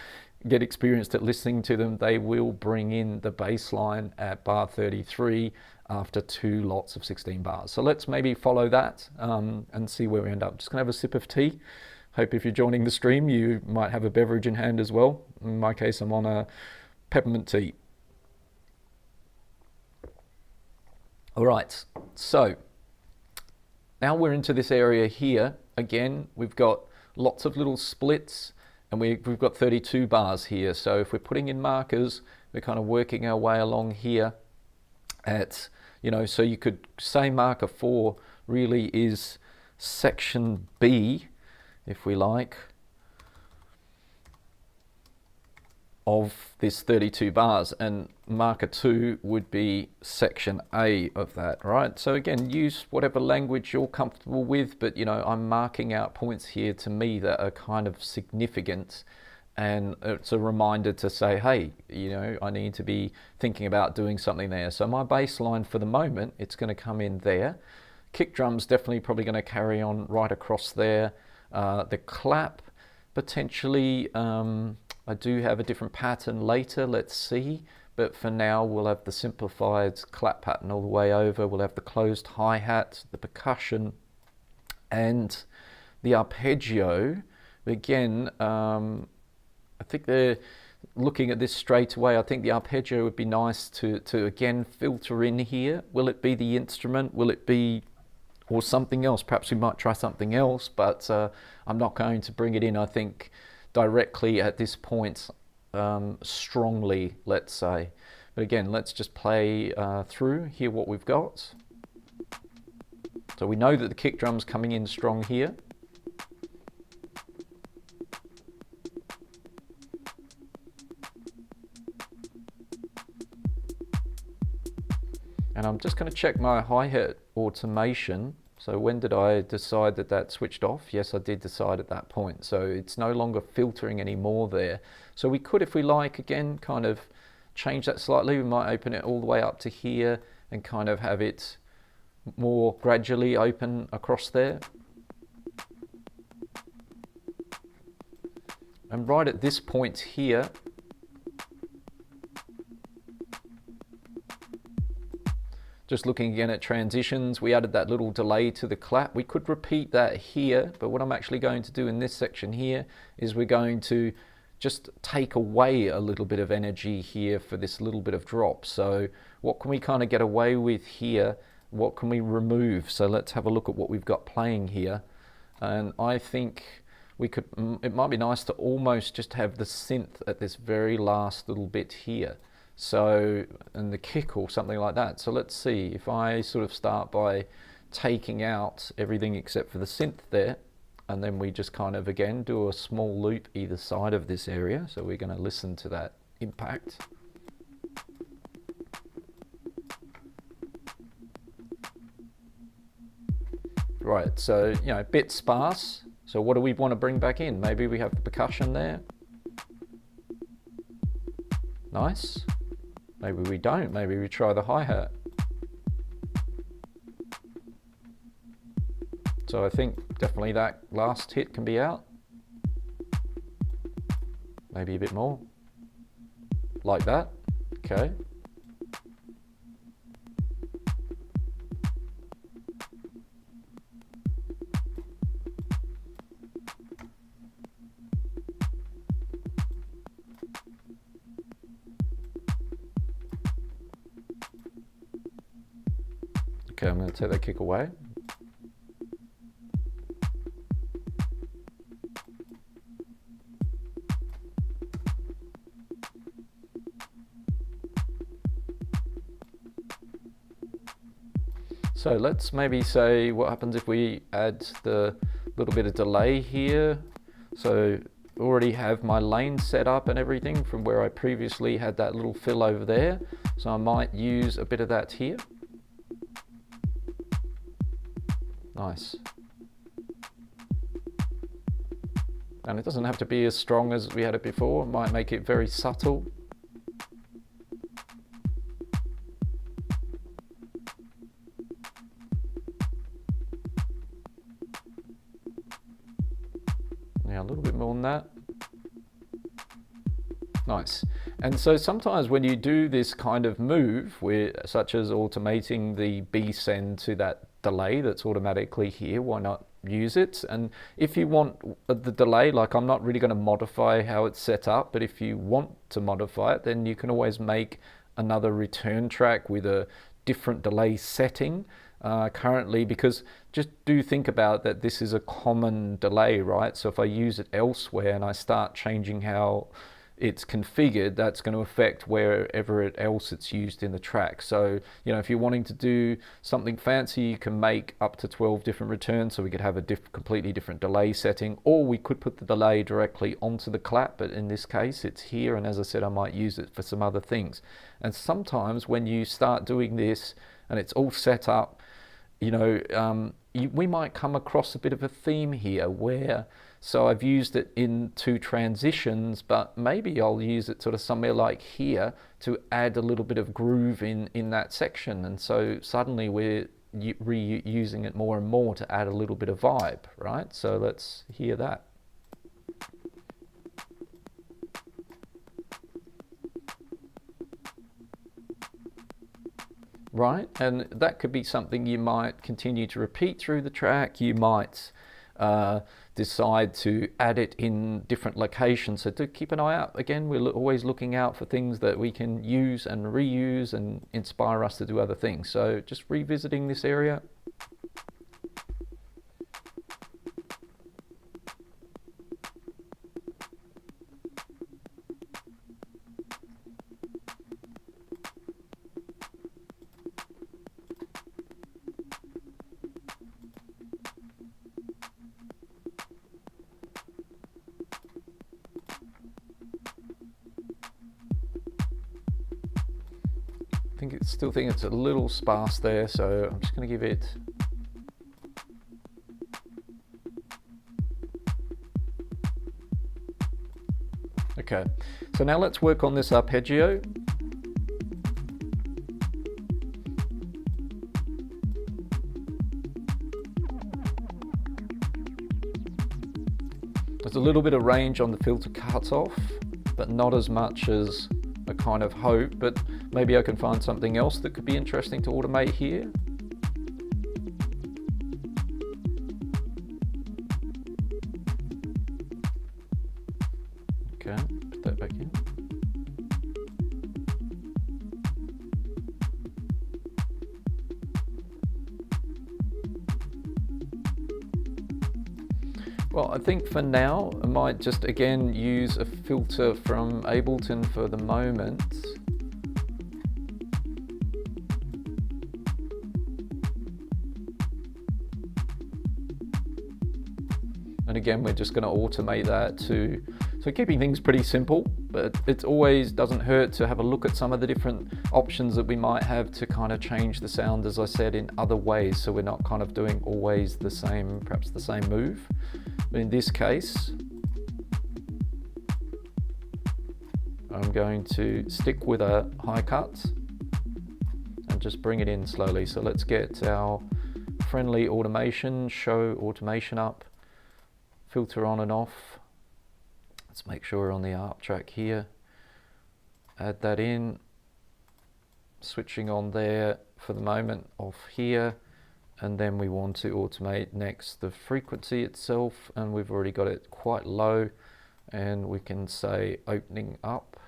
get experienced at listening to them, they will bring in the bass line at bar 33 after 2 lots of 16 bars. So let's maybe follow that and see where we end up. Just gonna have a sip of tea. Hope if you're joining the stream, you might have a beverage in hand as well. In my case, I'm on a peppermint tea. All right, so now we're into this area here. Again, we've got lots of little splits, and we've got 32 bars here. So if we're putting in markers, we're kind of working our way along here at, you know, so you could say marker 4 really is section B, if we like, of this 32 bars, and marker 2 would be section A of that, right? So again, use whatever language you're comfortable with, but you know, I'm marking out points here to me that are kind of significant, and it's a reminder to say, hey, you know, I need to be thinking about doing something there. So my bass line for the moment, it's going to come in there. Kick drum's definitely probably going to carry on right across there. The clap, potentially, I do have a different pattern later, let's see, but for now we'll have the simplified clap pattern all the way over. We'll have the closed hi-hat, the percussion, and the arpeggio. Again, I think they're looking at this straight away. I think the arpeggio would be nice to again filter in here. Will it be the instrument? Will it be, or something else? Perhaps we might try something else, but I'm not going to bring it in, I think, directly at this point, strongly, let's say. But again, let's just play through, hear what we've got. So we know that the kick drum's coming in strong here. And I'm just going to check my hi-hat automation. So when did I decide that that switched off? Yes, I did decide at that point. So it's no longer filtering anymore there. So we could, if we like, again, kind of change that slightly. We might open it all the way up to here and kind of have it more gradually open across there. And right at this point here, just looking again at transitions, we added that little delay to the clap. We could repeat that here, but what I'm actually going to do in this section here is we're going to just take away a little bit of energy here for this little bit of drop. So what can we kind of get away with here? What can we remove? So let's have a look at what we've got playing here. And I think we could, it might be nice to almost just have the synth at this very last little bit here. So, and the kick or something like that. So let's see if I sort of start by taking out everything except for the synth there, and then we just kind of again do a small loop either side of this area. So we're going to listen to that impact. Right, so you know, a bit sparse. So what do we want to bring back in? Maybe we have the percussion there. Nice. Maybe we don't. Maybe we try the hi-hat. So I think definitely that last hit can be out. Maybe a bit more. Like that. Okay. Okay, I'm going to take that kick away. So let's maybe say what happens if we add the little bit of delay here. So already have my lane set up and everything from where I previously had that little fill over there. So I might use a bit of that here. Nice. And it doesn't have to be as strong as we had it before. It might make it very subtle. Yeah, a little bit more than that. Nice. And so sometimes when you do this kind of move, such as automating the B send to that delay that's automatically here, why not use it? And if you want the delay, like I'm not really going to modify how it's set up, but if you want to modify it, then you can always make another return track with a different delay setting currently, because just do think about that this is a common delay, right? So if I use it elsewhere and I start changing how it's configured, that's going to affect wherever else it's used in the track. So, you know, if you're wanting to do something fancy, you can make up to 12 different returns. So we could have a completely different delay setting, or we could put the delay directly onto the clap. But in this case, it's here. And as I said, I might use it for some other things. And sometimes when you start doing this and it's all set up, you know, we might come across a bit of a theme here where, so I've used it in two transitions, but maybe I'll use it sort of somewhere like here to add a little bit of groove in that section. And so suddenly we're reusing it more and more to add a little bit of vibe, right? So let's hear that. Right, and that could be something you might continue to repeat through the track. You might decide to add it in different locations. So do keep an eye out. Again, we're always looking out for things that we can use and reuse and inspire us to do other things. So just revisiting this area. Still think it's a little sparse there, so I'm just going to give it okay. So now let's work on this arpeggio. there's a little bit of range on the filter cutoff, but not as much as I kind of hope, but maybe I can find something else that could be interesting to automate here. Okay, put that back in. Well, I think for now, I might just again use a filter from Ableton for the moment. And again, we're just going to automate that too. So keeping things pretty simple, but it always doesn't hurt to have a look at some of the different options that we might have to kind of change the sound, as I said, in other ways. So we're not kind of doing always the same, perhaps the same move. But in this case, I'm going to stick with a high cut and just bring it in slowly. So let's get our friendly automation, show automation up, filter on and off. Let's make sure we're on the ARP track here. Add that in, switching on there for the moment, off here. And then we want to automate next the frequency itself, and we've already got it quite low, and we can say opening up.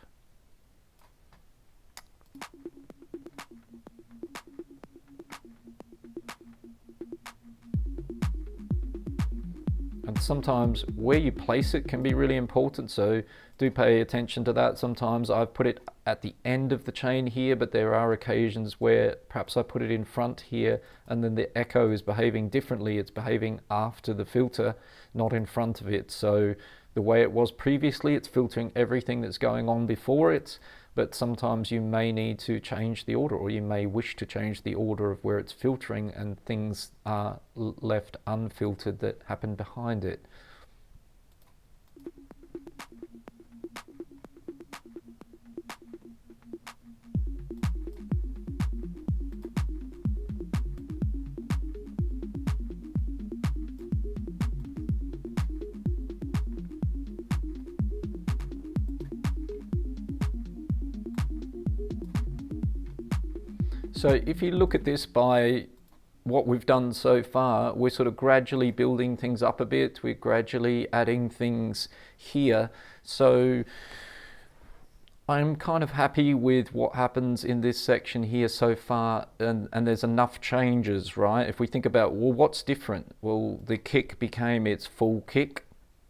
And sometimes where you place it can be really important, so do pay attention to that. Sometimes I've put it at the end of the chain here, but there are occasions where perhaps I put it in front here and then the echo is behaving differently. It's behaving after the filter, not in front of it. So the way it was previously, it's filtering everything that's going on before it, but sometimes you may need to change the order, or you may wish to change the order of where it's filtering, and things are left unfiltered that happen behind it. So if you look at this by what we've done so far, we're sort of gradually building things up a bit. We're gradually adding things here. So I'm kind of happy with what happens in this section here so far, and there's enough changes, right? If we think about, well, what's different? Well, the kick became its full kick.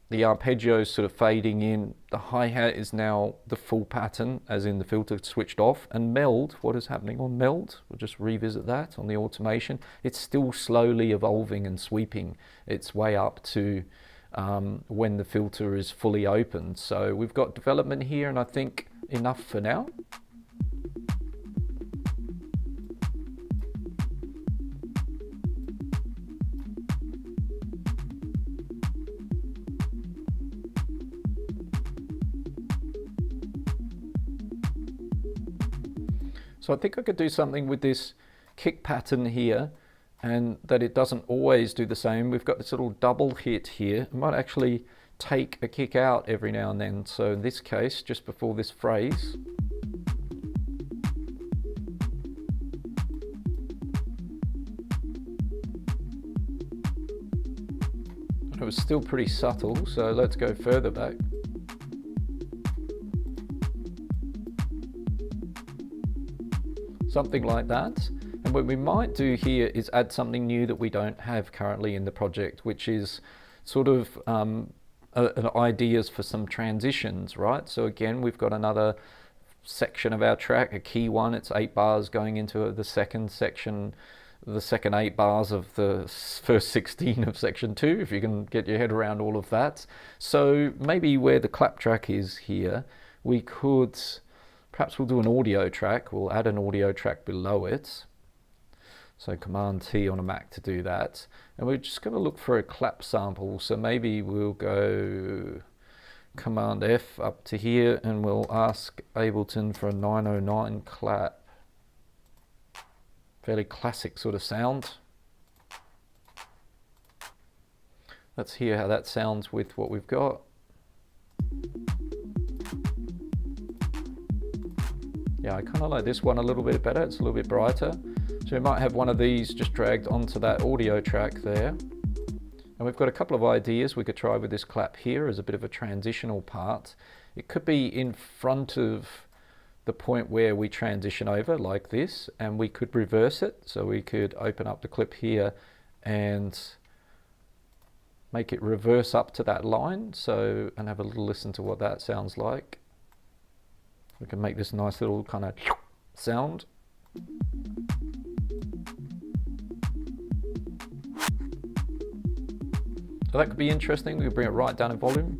The arpeggio is sort of fading in. The hi-hat is now the full pattern, as in the filter switched off. And meld, what is happening on meld? We'll just revisit that on the automation. It's still slowly evolving and sweeping its way up to when the filter is fully open. So we've got development here, and I think enough for now. So I think I could do something with this kick pattern here, and that it doesn't always do the same. We've got this little double hit here. I might actually take a kick out every now and then. So in this case, just before this phrase, it was still pretty subtle, so let's go further back. Something like that. And what we might do here is add something new that we don't have currently in the project, which is sort of ideas for some transitions, right? So again, we've got another section of our track, a key one. It's 8 bars going into the second section, the second 8 bars of the first 16 of section 2, if you can get your head around all of that. So maybe where the clap track is here, we could, perhaps we'll do an audio track. We'll add an audio track below it. So Command T on a Mac to do that. And we're just going to look for a clap sample. So maybe we'll go Command F up to here, and we'll ask Ableton for a 909 clap. Fairly classic sort of sound. Let's hear how that sounds with what we've got. Yeah, I kind of like this one a little bit better. It's a little bit brighter. So we might have one of these just dragged onto that audio track there. And we've got a couple of ideas we could try with this clap here as a bit of a transitional part. It could be in front of the point where we transition over like this, and we could reverse it. So we could open up the clip here and make it reverse up to that line. So, and have a little listen to what that sounds like. We can make this nice little kind of sound. So that could be interesting. We could bring it right down in volume.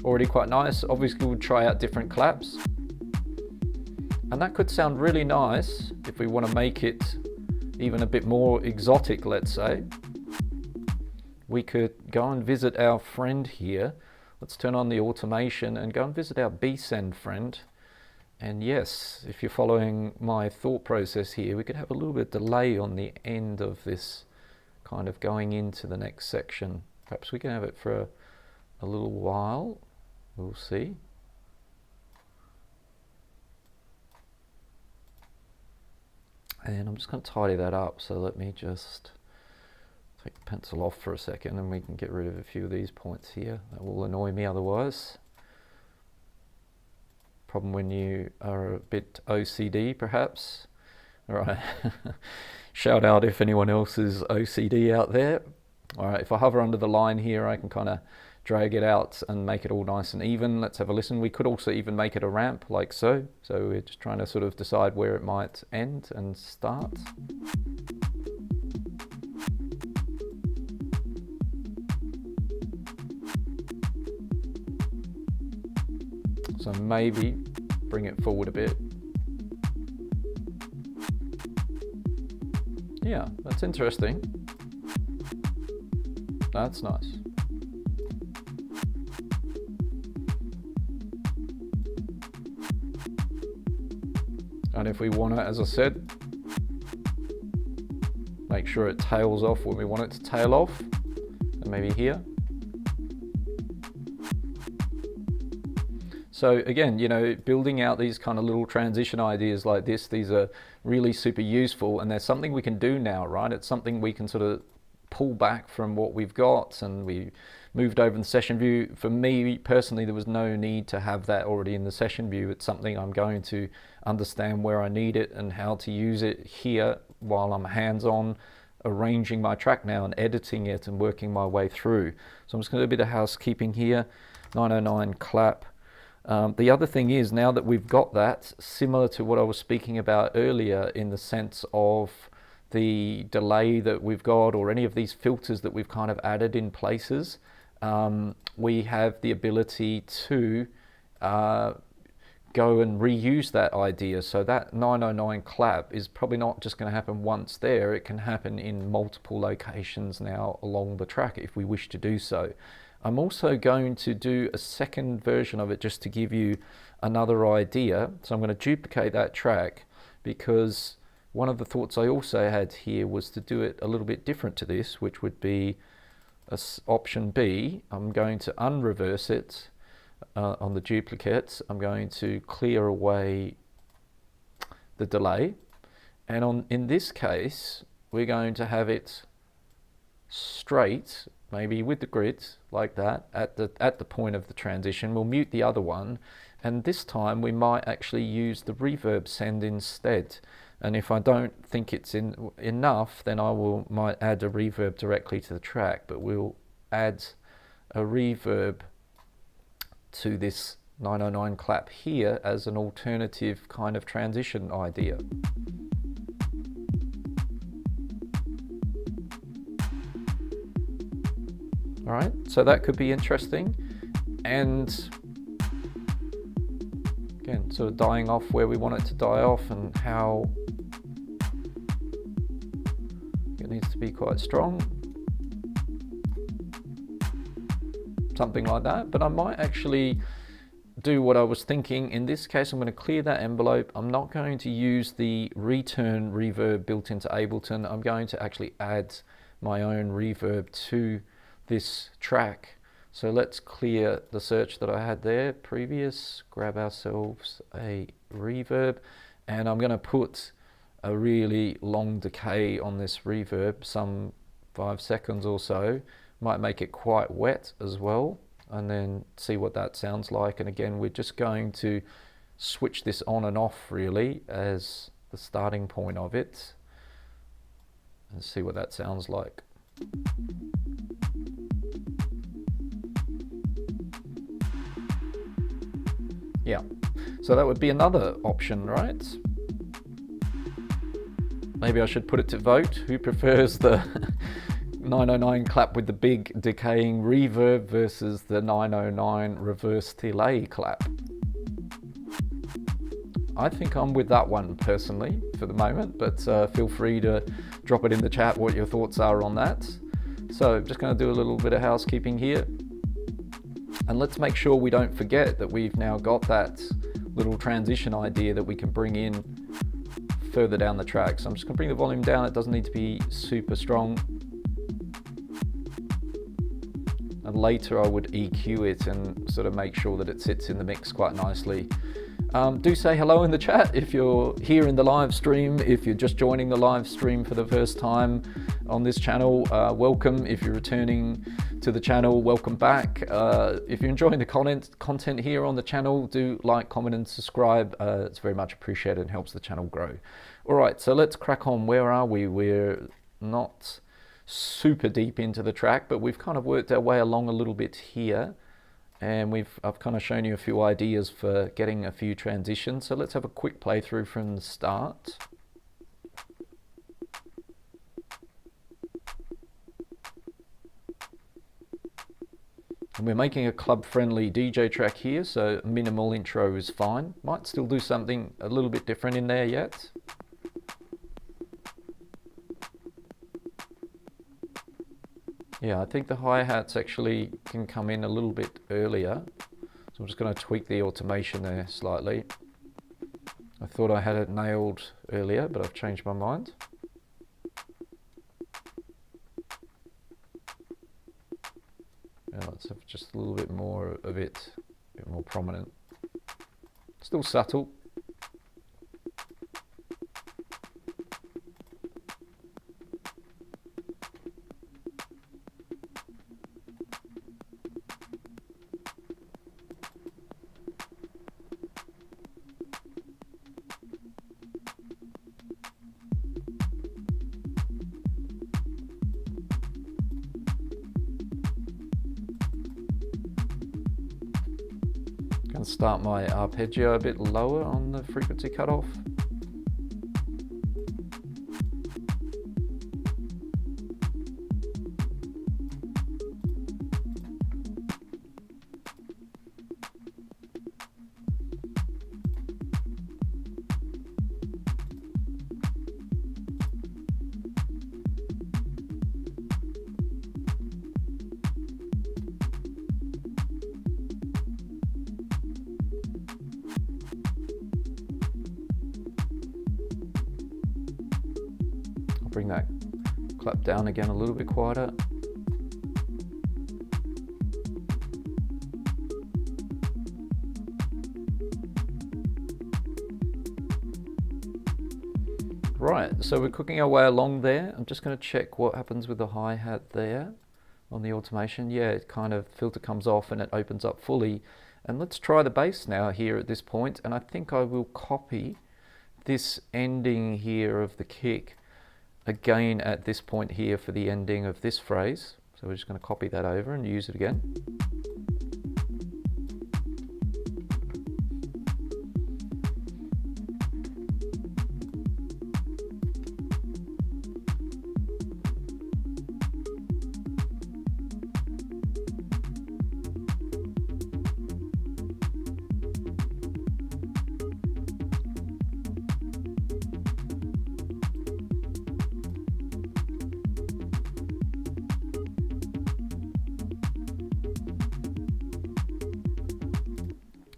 Already quite nice. Obviously we'll try out different claps. And that could sound really nice if we want to make it even a bit more exotic, let's say. We could go and visit our friend here. Let's turn on the automation and go and visit our B-send friend. And yes, if you're following my thought process here, we could have a little bit of delay on the end of this kind of going into the next section. Perhaps we can have it for a little while. We'll see. And I'm just going to tidy that up. So let me just take the pencil off for a second and we can get rid of a few of these points here. That will annoy me otherwise. Problem when you are a bit OCD perhaps. Alright, shout out if anyone else is OCD out there. Alright, if I hover under the line here I can kind of drag it out and make it all nice and even. Let's have a listen. We could also even make it a ramp like so. So we're just trying to sort of decide where it might end and start. So maybe bring it forward a bit. Yeah, that's interesting. That's nice. And if we want to, as I said, make sure it tails off when we want it to tail off, and maybe here. So again, you know, building out these kind of little transition ideas like this, these are really super useful, and there's something we can do now, right? It's something we can sort of pull back from what we've got, and we moved over in the session view. For me personally, there was no need to have that already in the session view. It's something I'm going to understand where I need it and how to use it here while I'm hands-on arranging my track now and editing it and working my way through. So I'm just going to do a bit of housekeeping here. 909 clap. The other thing is, now that we've got that, similar to what I was speaking about earlier in the sense of the delay that we've got, or any of these filters that we've kind of added in places, we have the ability to go and reuse that idea. So that 909 clap is probably not just going to happen once there, it can happen in multiple locations now along the track if we wish to do so. I'm also going to do a second version of it just to give you another idea. So I'm going to duplicate that track, because one of the thoughts I also had here was to do it a little bit different to this, which would be option B. I'm going to unreverse it on the duplicates. I'm going to clear away the delay, and in this case we're going to have it straight, maybe with the grid like that at the point of the transition. We'll mute the other one, and this time we might actually use the reverb send instead. And if I don't think it's enough, then I might add a reverb directly to the track, but we'll add a reverb to this 909 clap here as an alternative kind of transition idea. All right, so that could be interesting. And again, sort of dying off where we want it to die off, and how it needs to be quite strong. Something like that. But I might actually do what I was thinking. In this case, I'm going to clear that envelope. I'm not going to use the return reverb built into Ableton. I'm going to actually add my own reverb to this track. So let's clear the search that I had there previous, grab ourselves a reverb, and I'm going to put a really long decay on this reverb, some 5 seconds or so. Might make it quite wet as well, and then see what that sounds like. And again, we're just going to switch this on and off really as the starting point of it, and see what that sounds like. Yeah, so that would be another option, right? Maybe I should put it to vote. Who prefers the 909 clap with the big decaying reverb versus the 909 reverse delay clap? I think I'm with that one personally for the moment, but feel free to drop it in the chat what your thoughts are on that. So just going to do a little bit of housekeeping here. And let's make sure we don't forget that we've now got that little transition idea that we can bring in further down the track. So I'm just going to bring the volume down. It doesn't need to be super strong. And later I would EQ it and sort of make sure that it sits in the mix quite nicely. Do say hello in the chat if you're here in the live stream. If you're just joining the live stream for the first time on this channel, welcome. If you're returning to the channel, welcome back. If you're enjoying the content here on the channel, do like, comment and subscribe. It's very much appreciated and helps the channel grow. All right, so let's crack on. Where are we? We're not super deep into the track, but we've kind of worked our way along a little bit here. And I've kind of shown you a few ideas for getting a few transitions. So let's have a quick playthrough from the start. And we're making a club-friendly DJ track here, so minimal intro is fine. Might still do something a little bit different in there yet. Yeah, I think the hi-hats actually can come in a little bit earlier. So I'm just going to tweak the automation there slightly. I thought I had it nailed earlier, but I've changed my mind. Yeah, let's have just a little bit more of it, a bit more prominent. Still subtle. Start my arpeggio a bit lower on the frequency cutoff. Bring that clap down again a little bit quieter. Right, so we're cooking our way along there. I'm just going to check what happens with the hi-hat there on the automation. Yeah, it kind of filter comes off and it opens up fully. And let's try the bass now here at this point. And I think I will copy this ending here of the kick again at this point here for the ending of this phrase. So we're just going to copy that over and use it again.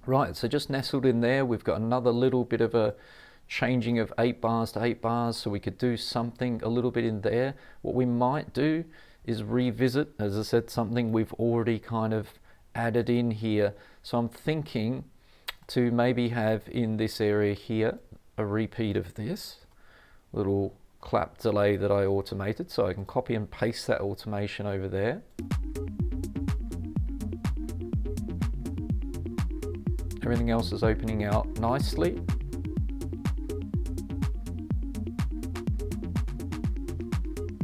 Right, so just nestled in there, we've got another little bit of a changing of 8 bars to 8 bars, so we could do something a little bit in there. What we might do is revisit, as I said, something we've already kind of added in here. So I'm thinking to maybe have in this area here a repeat of this little clap delay that I automated, so I can copy and paste that automation over there. Everything else is opening out nicely.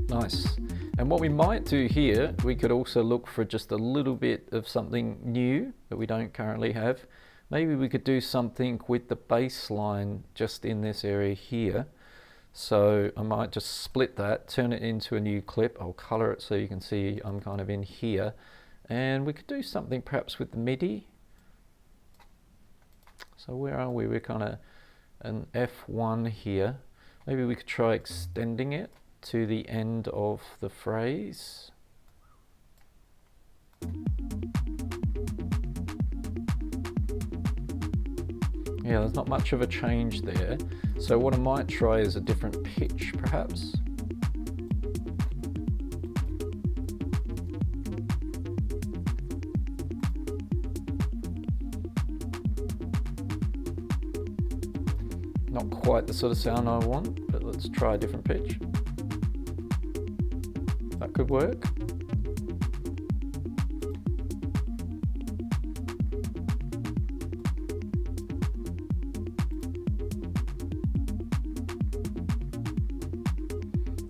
Nice. And what we might do here, we could also look for just a little bit of something new that we don't currently have. Maybe we could do something with the bass line just in this area here. So I might just split that, turn it into a new clip. I'll color it so you can see I'm kind of in here. And we could do something perhaps with the MIDI. So where are we? We're kind of an F1 here. Maybe we could try extending it to the end of the phrase. Yeah, there's not much of a change there. So what I might try is a different pitch, perhaps. Not quite the sort of sound I want, but let's try a different pitch. That could work.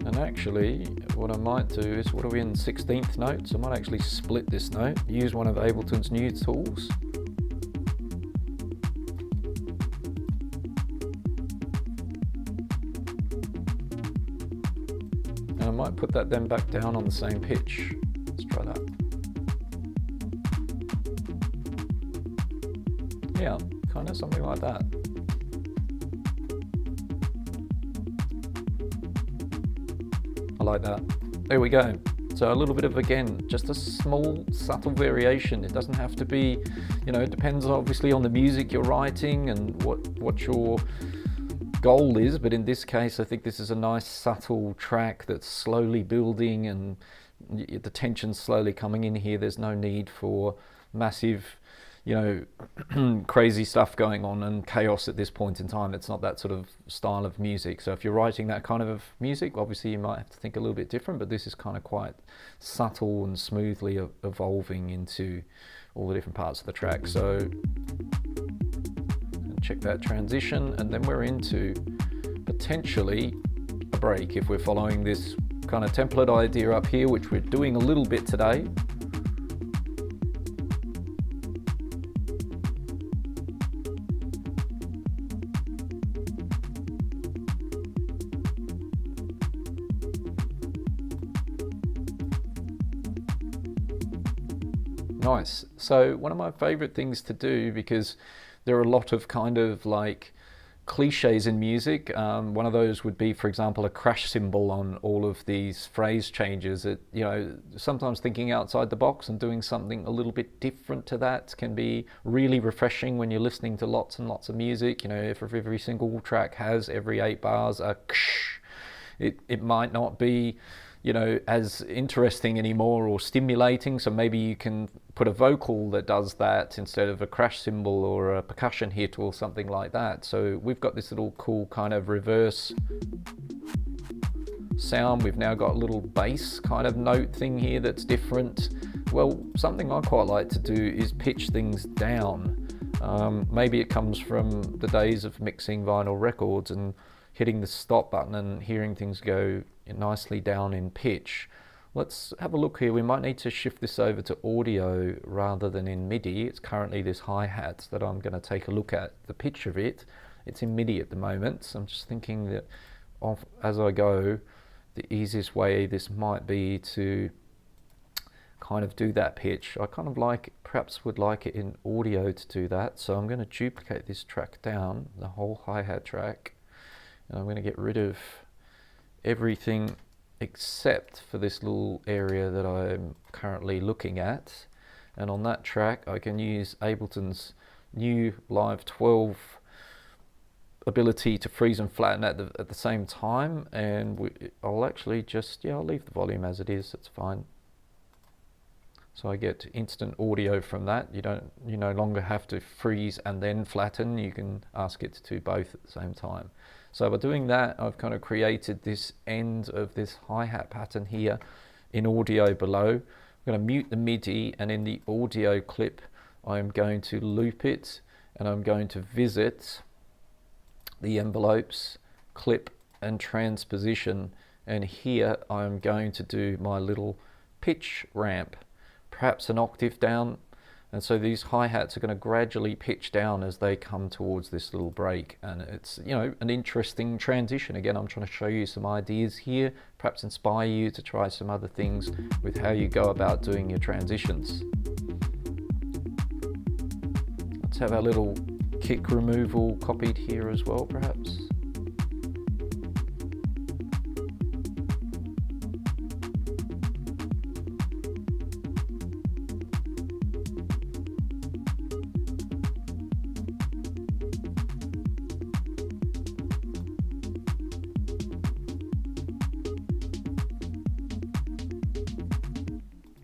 And actually, what I might do is, what are we in, 16th notes? I might actually split this note, use one of Ableton's new tools. And I might put that then back down on the same pitch. Let's try that. Yeah, kind of something like that. I like that. There we go. So a little bit of, again, just a small subtle variation. It doesn't have to be, you know, it depends obviously on the music you're writing and what your goal is, but in this case I think this is a nice subtle track that's slowly building and the tension's slowly coming in here. There's no need for massive, you know, crazy stuff going on and chaos at this point in time. It's not that sort of style of music. So if you're writing that kind of music, obviously you might have to think a little bit different, but this is kind of quite subtle and smoothly evolving into all the different parts of the track. So check that transition, and then we're into potentially a break if we're following this kind of template idea up here, which we're doing a little bit today. Nice. So one of my favorite things to do, because there are a lot of kind of like cliches in music. One of those would be, for example, a crash cymbal on all of these phrase changes. It, you know, sometimes thinking outside the box and doing something a little bit different to that can be really refreshing when you're listening to lots and lots of music. You know, if every single track has every 8 bars a ksh, it might not be, you know, as interesting anymore or stimulating. So maybe you can put a vocal that does that instead of a crash cymbal or a percussion hit or something like that. So we've got this little cool kind of reverse sound. We've now got a little bass kind of note thing here that's different. Well, something I quite like to do is pitch things down. Maybe it comes from the days of mixing vinyl records and hitting the stop button and hearing things go nicely down in pitch. Let's have a look here. We might need to shift this over to audio rather than in MIDI. It's currently this hi-hat that I'm going to take a look at the pitch of it. It's in MIDI at the moment, so I'm just thinking that as I go, the easiest way this might be to kind of do that pitch. I kind of like, perhaps would like it in audio to do that, so I'm going to duplicate this track down, the whole hi-hat track, and I'm going to get rid of everything except for this little area that I'm currently looking at. And on that track I can use Ableton's new Live 12 ability to freeze and flatten at the same time, and I'll actually just, I'll leave the volume as it is, it's fine. So I get instant audio from that. You no longer have to freeze and then flatten. You can ask it to do both at the same time. So by doing that, I've kind of created this end of this hi-hat pattern here in audio below. I'm going to mute the MIDI, and in the audio clip, I'm going to loop it, and I'm going to visit the envelopes, clip and transposition, and here I'm going to do my little pitch ramp, perhaps an octave down, and so these hi-hats are going to gradually pitch down as they come towards this little break, and it's, you know, an interesting transition. Again, I'm trying to show you some ideas here, perhaps inspire you to try some other things with how you go about doing your transitions. Let's have our little kick removal copied here as well, perhaps.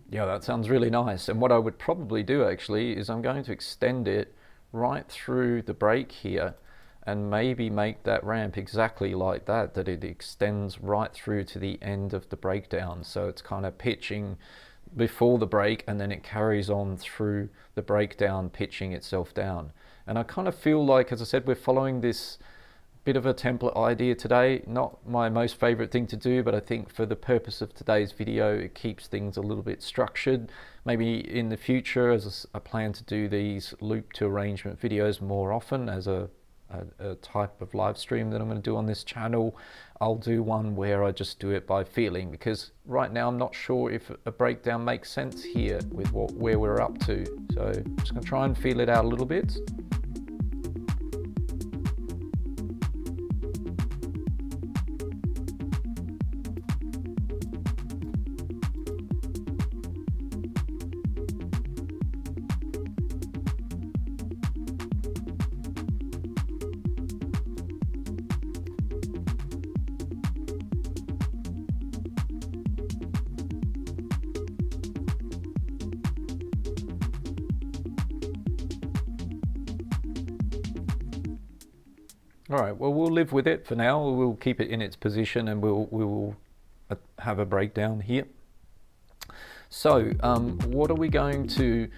Yeah, that sounds really nice. And what I would probably do actually is I'm going to extend it right through the break here, and maybe make that ramp exactly like that, that it extends right through to the end of the breakdown. So it's kind of pitching before the break, and then it carries on through the breakdown, pitching itself down. And I kind of feel like, as I said, we're following this bit of a template idea today. Not my most favorite thing to do, but I think for the purpose of today's video, it keeps things a little bit structured. Maybe in the future, as I plan to do these loop to arrangement videos more often as a type of live stream that I'm going to do on this channel, I'll do one where I just do it by feeling, because right now I'm not sure if a breakdown makes sense here with where we're up to. So I'm just going to try and feel it out a little bit. All right, well, we'll live with it for now. We'll keep it in its position, and we'll have a breakdown here. So what are we going to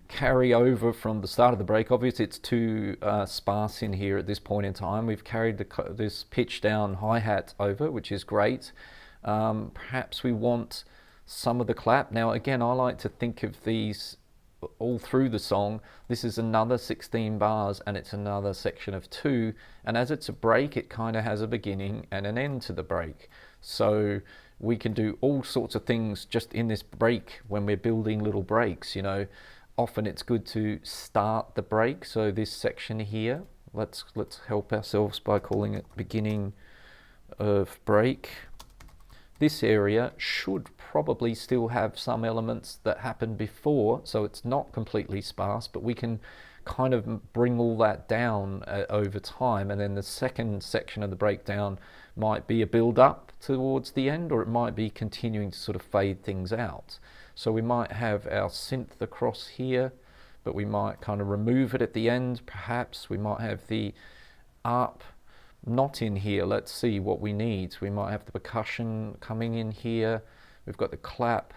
carry over from the start of the break? Obviously, it's too sparse in here at this point in time. We've carried this pitch down hi-hat over, which is great. Perhaps we want some of the clap. Now, again, I like to think of these all through the song. This is another 16 bars, and it's another section of 2, and as it's a break, it kind of has a beginning and an end to the break. So we can do all sorts of things just in this break when we're building little breaks. You know, often it's good to start the break. So this section here, let's help ourselves by calling it beginning of break. This area should probably still have some elements that happened before, so it's not completely sparse, but we can kind of bring all that down over time, and then the second section of the breakdown might be a build up towards the end, or it might be continuing to sort of fade things out. So we might have our synth across here, but we might kind of remove it at the end. Perhaps we might have the ARP not in here. Let's see what we need. We might have the percussion coming in here. We've got the clap.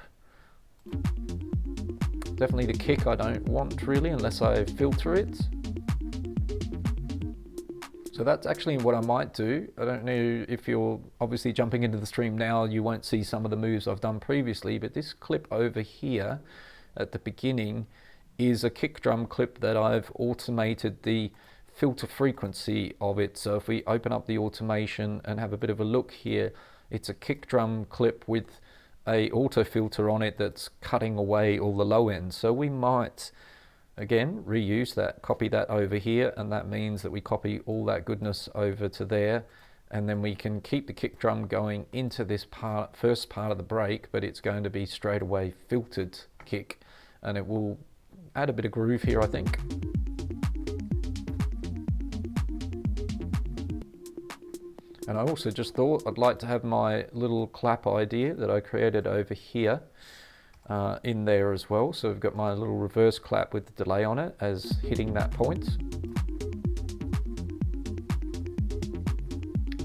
Definitely the kick I don't want really, unless I filter it. So that's actually what I might do. I don't know if you're obviously jumping into the stream now, you won't see some of the moves I've done previously, but this clip over here at the beginning is a kick drum clip that I've automated the filter frequency of it. So if we open up the automation and have a bit of a look here, it's a kick drum clip with a auto filter on it that's cutting away all the low end. So we might again reuse that, copy that over here, and that means that we copy all that goodness over to there, and then we can keep the kick drum going into this first part of the break, but it's going to be straight away filtered kick, and it will add a bit of groove here, I think. And I also just thought I'd like to have my little clap idea that I created over here in there as well. So we've got my little reverse clap with the delay on it as hitting that point.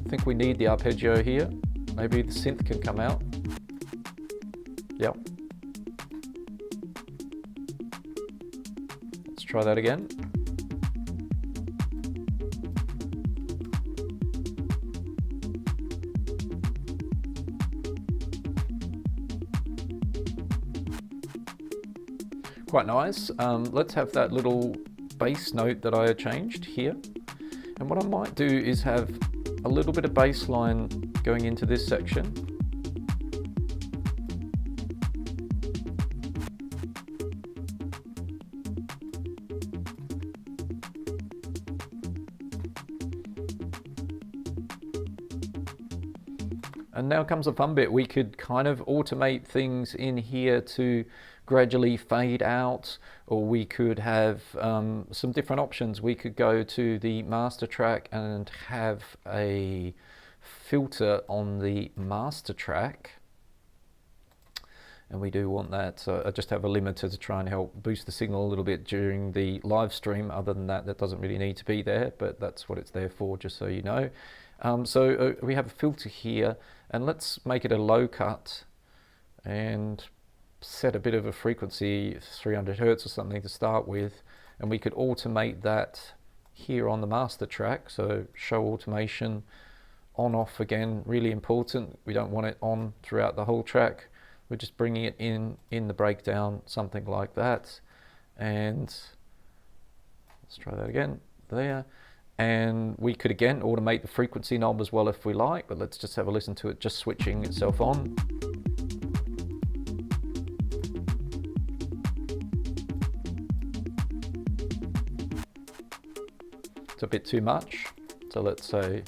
I think we need the arpeggio here. Maybe the synth can come out. Yep. Let's try that again. Quite nice. Let's have that little bass note that I changed here. And what I might do is have a little bit of bass line going into this section. And now comes the fun bit. We could kind of automate things in here to gradually fade out, or we could have some different options. We could go to the master track and have a filter on the master track. And we do want that. So I just have a limiter to try and help boost the signal a little bit during the live stream. Other than that, that doesn't really need to be there, but that's what it's there for, just so you know. So we have a filter here, and let's make it a low cut and set a bit of a frequency, 300 Hertz or something to start with, and we could automate that here on the master track. So show automation on off again, really important. We don't want it on throughout the whole track. We're just bringing it in the breakdown, something like that. And let's try that again there. And we could again automate the frequency knob as well if we like, but let's just have a listen to it just switching itself on. It's a bit too much, so let's say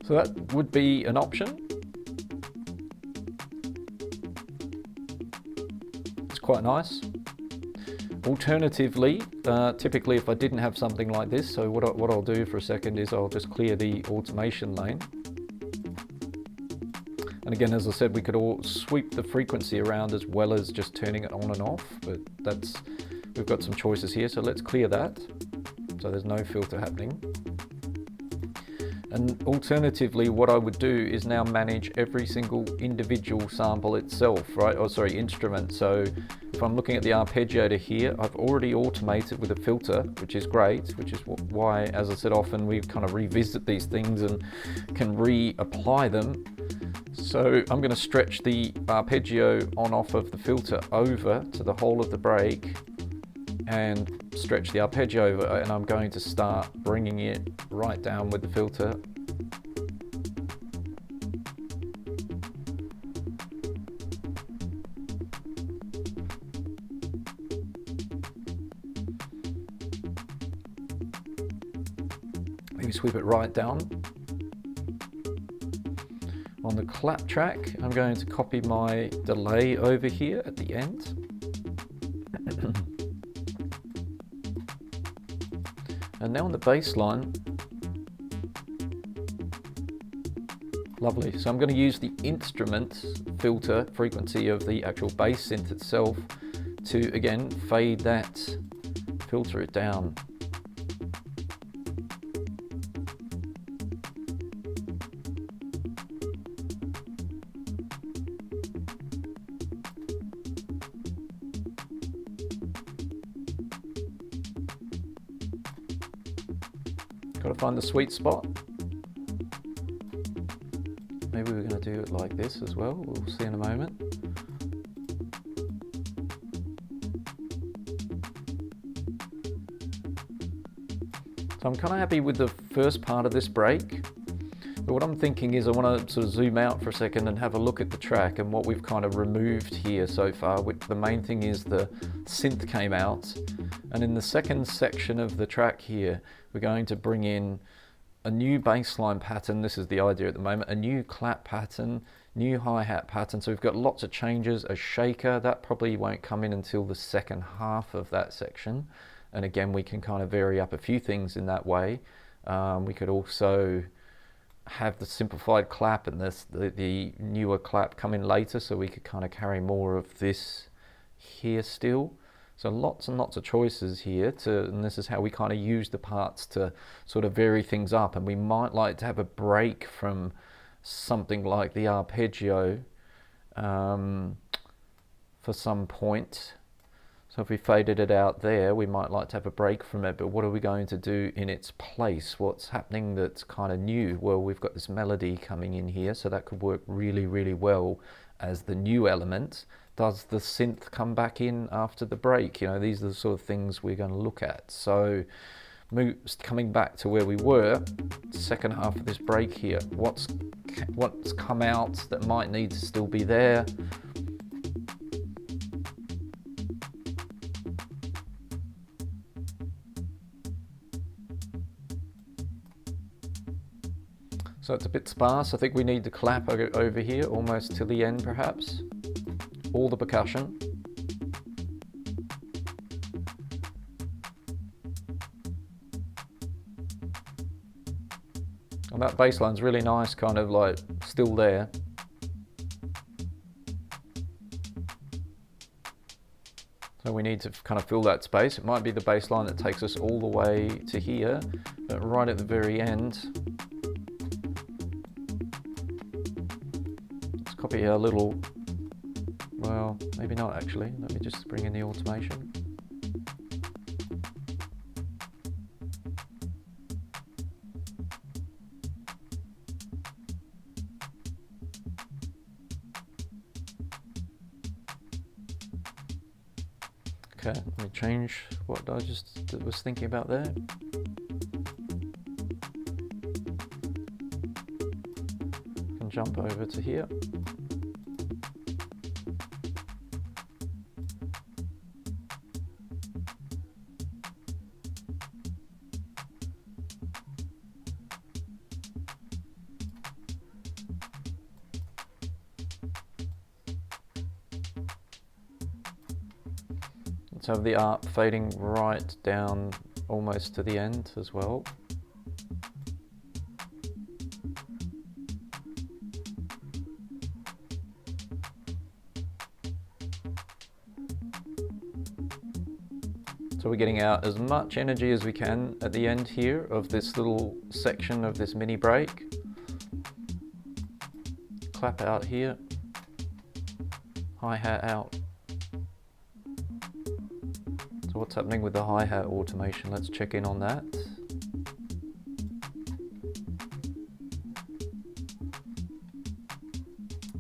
so that would be an option. It's quite nice. Alternatively, typically if I didn't have something like this, so what I'll do for a second is I'll just clear the automation lane. And again, as I said, we could all sweep the frequency around as well as just turning it on and off, but we've got some choices here, so let's clear that. So there's no filter happening. And alternatively, what I would do is now manage every single individual sample itself, right? Oh, sorry, instrument. So if I'm looking at the arpeggiator here, I've already automated with a filter, which is great, which is why, as I said, often we kind of revisit these things and can reapply them. So I'm going to stretch the arpeggio on off of the filter over to the whole of the break and stretch the arpeggio over, and I'm going to start bringing it right down with the filter. Maybe sweep it right down. On the clap track, I'm going to copy my delay over here at the end. And now on the bass line, lovely. So I'm going to use the instrument filter frequency of the actual bass synth itself to again fade that, filter it down. Got to find the sweet spot. Maybe we're going to do it like this as well. We'll see in a moment. So I'm kind of happy with the first part of this break. But what I'm thinking is I want to sort of zoom out for a second and have a look at the track and what we've kind of removed here so far. Which the main thing is the synth came out. And in the second section of the track here, we're going to bring in a new bass line pattern. This is the idea at the moment. A new clap pattern, new hi-hat pattern. So we've got lots of changes. A shaker, that probably won't come in until the second half of that section. And again, we can kind of vary up a few things in that way. We could also have the simplified clap and the newer clap come in later, so we could kind of carry more of this here still. So lots and lots of choices here, and this is how we kind of use the parts to sort of vary things up. And we might like to have a break from something like the arpeggio for some point. So if we faded it out there, we might like to have a break from it, but what are we going to do in its place? What's happening that's kind of new? Well, we've got this melody coming in here, so that could work really, really well as the new element. Does the synth come back in after the break? You know, these are the sort of things we're going to look at. So coming back to where we were, second half of this break here, what's come out that might need to still be there? So it's a bit sparse. I think we need the clap over here, almost to the end perhaps. All the percussion. And that bass line's really nice, kind of like still there. So we need to kind of fill that space. It might be the bass line that takes us all the way to here, but right at the very end, copy our little, well, maybe not actually. Let me just bring in the automation. Okay, let me change what I just was thinking about there. Can jump over to here. Let's have the art fading right down almost to the end as well. So we're getting out as much energy as we can at the end here of this little section of this mini break. Clap out here, hi-hat out. So what's happening with the hi-hat automation? Let's check in on that.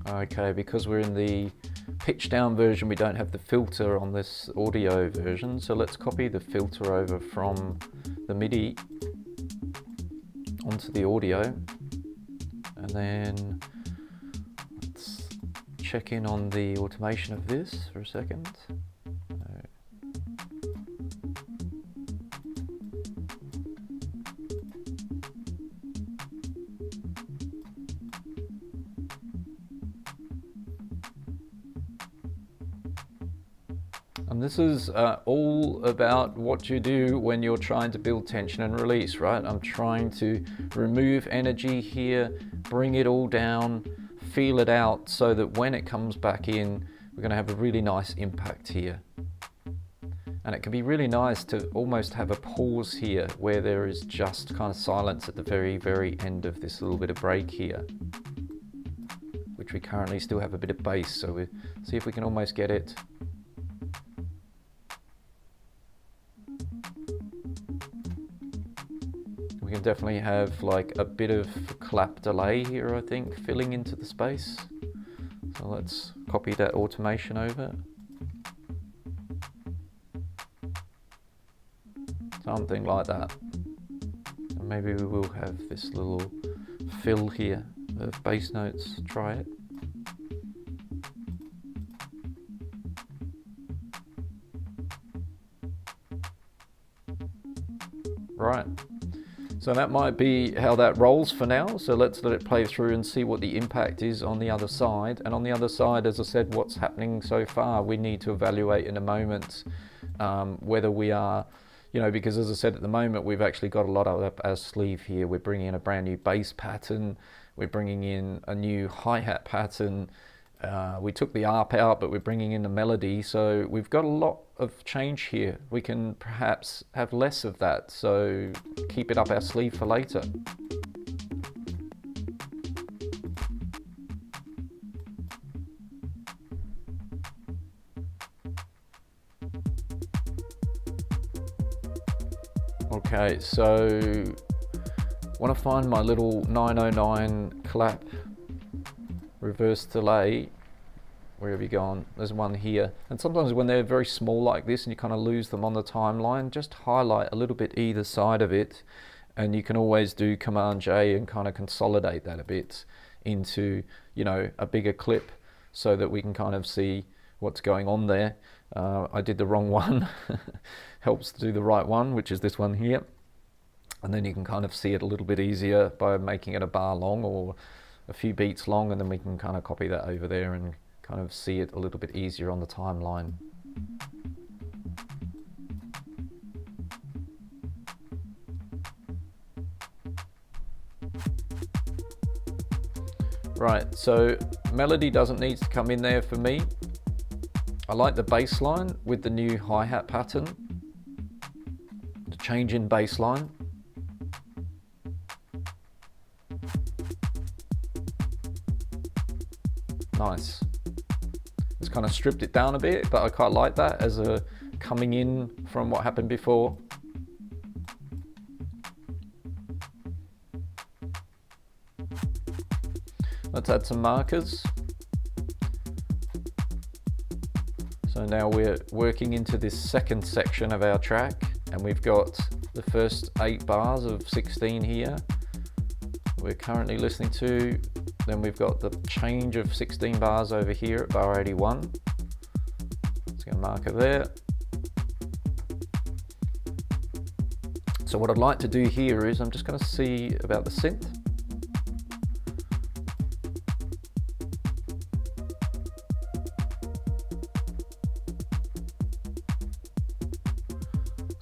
Okay, because we're in the pitch down version, we don't have the filter on this audio version. So let's copy the filter over from the MIDI onto the audio. And then let's check in on the automation of this for a second. And this is all about what you do when you're trying to build tension and release, right? I'm trying to remove energy here, bring it all down, feel it out so that when it comes back in, we're going to have a really nice impact here. And it can be really nice to almost have a pause here where there is just kind of silence at the very, very end of this little bit of break here, which we currently still have a bit of bass. So we see if we can almost get it. We can can definitely have like a bit of clap delay here, I think, filling into the space. So let's copy that automation over. Something like that. And maybe we will have this little fill here of bass notes. Try it. Right. So that might be how that rolls for now. So let's let it play through and see what the impact is on the other side. And on the other side, as I said, what's happening so far, we need to evaluate in a moment whether we are, you know, because as I said, at the moment, we've actually got a lot up our sleeve here. We're bringing in a brand new bass pattern. We're bringing in a new hi-hat pattern. We took the ARP out, but we're bringing in the melody. So we've got a lot of change here. We can perhaps have less of that. So keep it up our sleeve for later. Okay, so want to find my little 909 clap reverse delay. Where have you gone? There's one here. And sometimes when they're very small like this and you kind of lose them on the timeline, just highlight a little bit either side of it, and you can always do Command J and kind of consolidate that a bit into, you know, a bigger clip so that we can kind of see what's going on there. I did the wrong one. Helps to do the right one, which is this one here. And then you can kind of see it a little bit easier by making it a bar long or a few beats long, and then we can kind of copy that over there and kind of see it a little bit easier on the timeline. Right, so melody doesn't need to come in there for me. I like the bass line with the new hi-hat pattern. The change in bass line. Nice. It's kind of stripped it down a bit, but I quite like that as a coming in from what happened before. Let's add some markers. So now we're working into this second section of our track, and we've got the first 8 bars of 16 here we're currently listening to. Then we've got the change of 16 bars over here at bar 81. Let's get a marker there. So what I'd like to do here is I'm just going to see about the synth.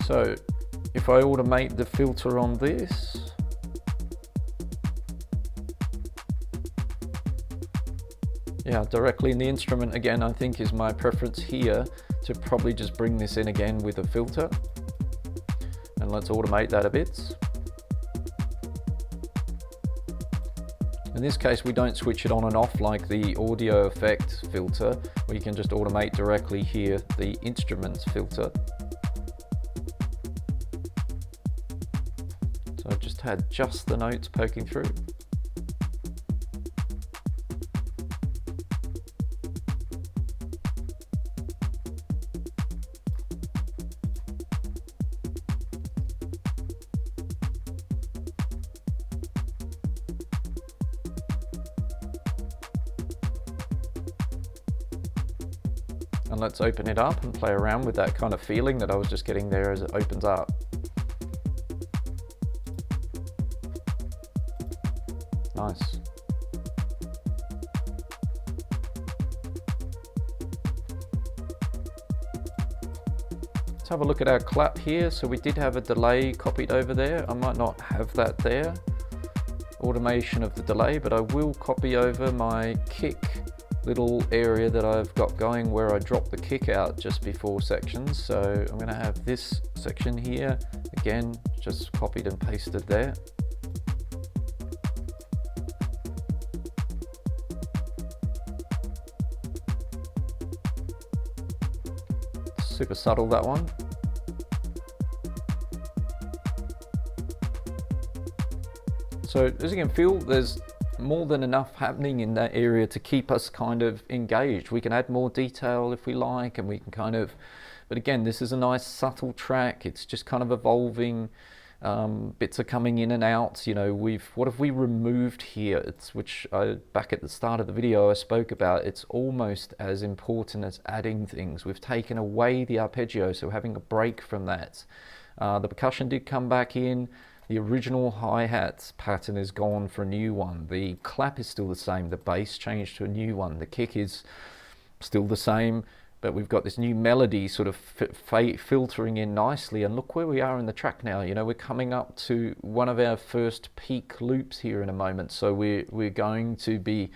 So if I automate the filter on this, yeah, directly in the instrument again, I think is my preference here, to probably just bring this in again with a filter. And let's automate that a bit. In this case, we don't switch it on and off like the audio effect filter. We can just automate directly here the instruments filter. So I've just had just the notes poking through. And let's open it up and play around with that kind of feeling that I was just getting there as it opens up. Nice. Let's have a look at our clap here. So we did have a delay copied over there. I might not have that there. Automation of the delay, but I will copy over my kick little area that I've got going where I drop the kick out just before sections. So I'm going to have this section here again, just copied and pasted there. Super subtle, that one. So as you can feel, there's more than enough happening in that area to keep us kind of engaged. We can add more detail if we like, and we can kind of, but again, this is a nice subtle track. It's just kind of evolving. Bits are coming in and out. You know, what have we removed here? It's back at the start of the video I spoke about. It's almost as important as adding things. We've taken away the arpeggio, so having a break from that. The percussion did come back in. The original hi-hat pattern is gone for a new one. The clap is still the same. The bass changed to a new one. The kick is still the same, but we've got this new melody sort of filtering in nicely. And look where we are in the track now. You know, we're coming up to one of our first peak loops here in a moment. So we're going to be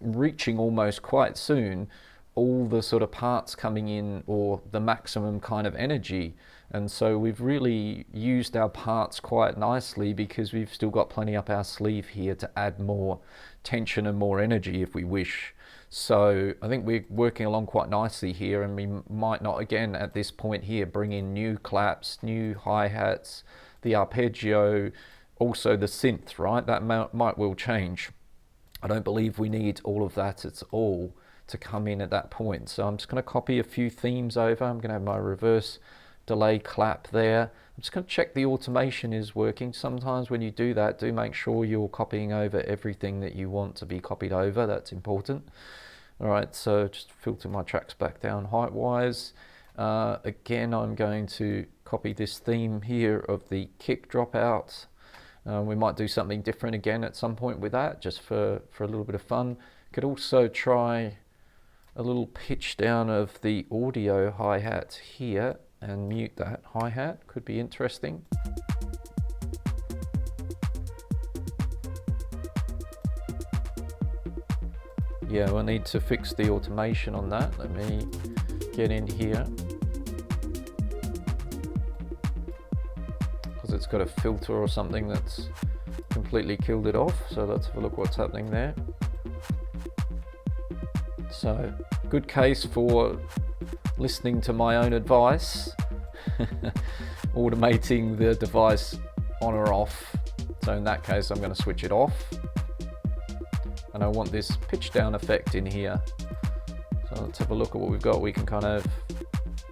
reaching almost quite soon all the sort of parts coming in, or the maximum kind of energy. And so we've really used our parts quite nicely, because we've still got plenty up our sleeve here to add more tension and more energy if we wish. So I think we're working along quite nicely here, and we might not again at this point here bring in new claps, new hi-hats, the arpeggio, also the synth, right? That might well change. I don't believe we need all of that at all to come in at that point. So I'm just going to copy a few themes over. I'm going to have my reverse delay clap there. I'm just going to check the automation is working. Sometimes when you do that, do make sure you're copying over everything that you want to be copied over. That's important. All right, so just filter my tracks back down height wise. Again, I'm going to copy this theme here of the kick dropout. We might do something different again at some point with that, just for a little bit of fun. Could also try a little pitch down of the audio hi-hat here and mute that hi-hat. Could be interesting. Yeah, we'll need to fix the automation on that. Let me get in here, because it's got a filter or something that's completely killed it off. So let's have a look what's happening there. So good case for listening to my own advice, automating the device on or off. So in that case, I'm going to switch it off, and I want this pitch down effect in here. So let's have a look at what we've got. We can kind of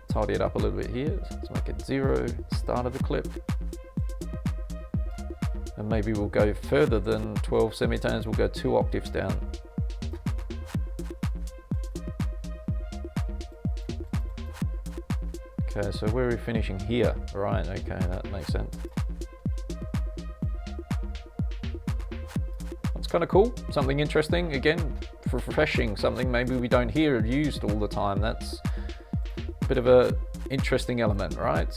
tidy it up a little bit here. So let's make it 0, start of the clip. And maybe we'll go further than 12 semitones. We'll go 2 octaves down. Okay, so where are we finishing here? Right, okay, that makes sense. That's kind of cool, something interesting, again, refreshing, something maybe we don't hear used all the time. That's a bit of a interesting element, right?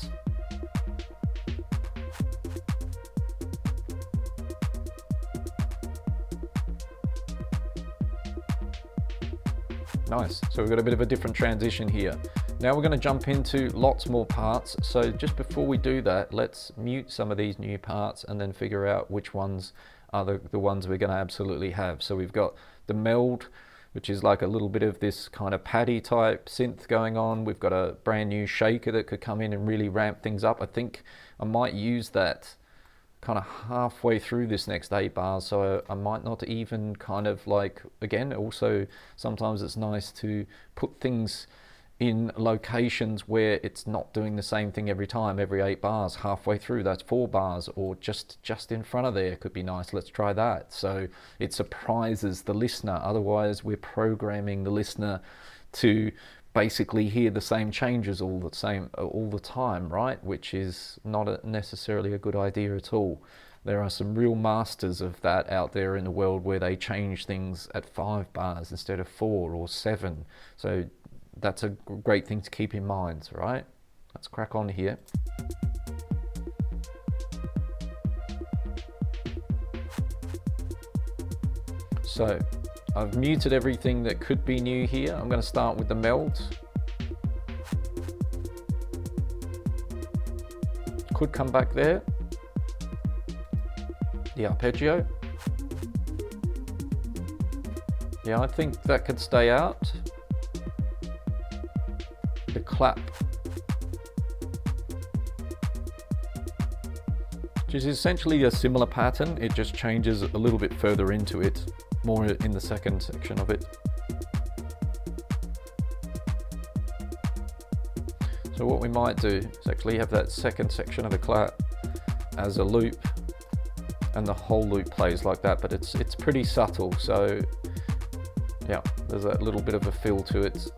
Nice, so we've got a bit of a different transition here. Now we're going to jump into lots more parts. So just before we do that, let's mute some of these new parts and then figure out which ones are the ones we're going to absolutely have. So we've got the meld, which is like a little bit of this kind of paddy type synth going on. We've got a brand new shaker that could come in and really ramp things up. I think I might use that kind of halfway through this next 8 bars, so I might not even kind of like, again, also sometimes it's nice to put things in locations where it's not doing the same thing every time, every 8 bars, halfway through, that's 4 bars, or just in front of there could be nice. Let's try that. So it surprises the listener. Otherwise we're programming the listener to basically hear the same changes all the time, right? Which is not necessarily a good idea at all. There are some real masters of that out there in the world where they change things at 5 bars instead of 4 or 7. So that's a great thing to keep in mind, right? Let's crack on here. So I've muted everything that could be new here. I'm going to start with the meld. Could come back there. The arpeggio. Yeah, I think that could stay out. The clap. which is essentially a similar pattern. It just changes a little bit further into it, more in the second section of it. So what we might do is actually have that second section of the clap as a loop, and the whole loop plays like that, but it's pretty subtle, so yeah, there's that little bit of a feel to it.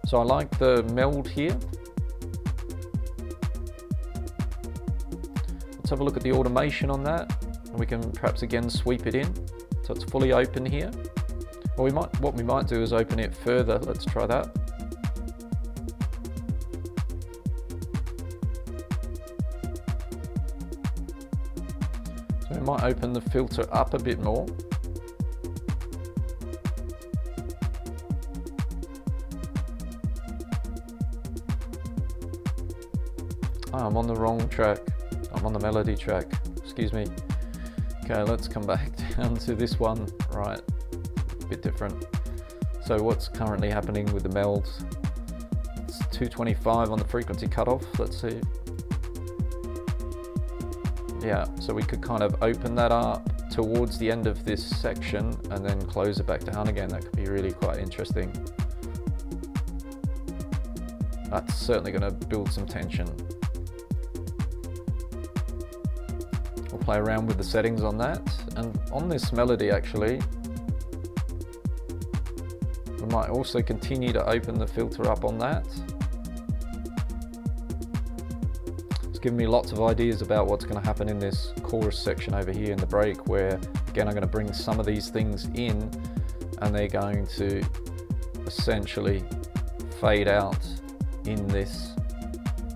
So I like the meld here. Let's have a look at the automation on that, and we can perhaps again sweep it in so it's fully open here. Or what we might do is open it further. Let's try that. So we might open the filter up a bit more. Oh, I'm on the wrong track. I'm on the melody track. Excuse me. Okay, let's come back down to this one. Right, a bit different. So what's currently happening with the melds? It's 225 on the frequency cutoff. Let's see. Yeah, so we could kind of open that up towards the end of this section and then close it back down again. That could be really quite interesting. That's certainly going to build some tension. We'll play around with the settings on that, and on this melody actually we might also continue to open the filter up on that. It's given me lots of ideas about what's going to happen in this chorus section over here in the break, where again I'm going to bring some of these things in and they're going to essentially fade out in this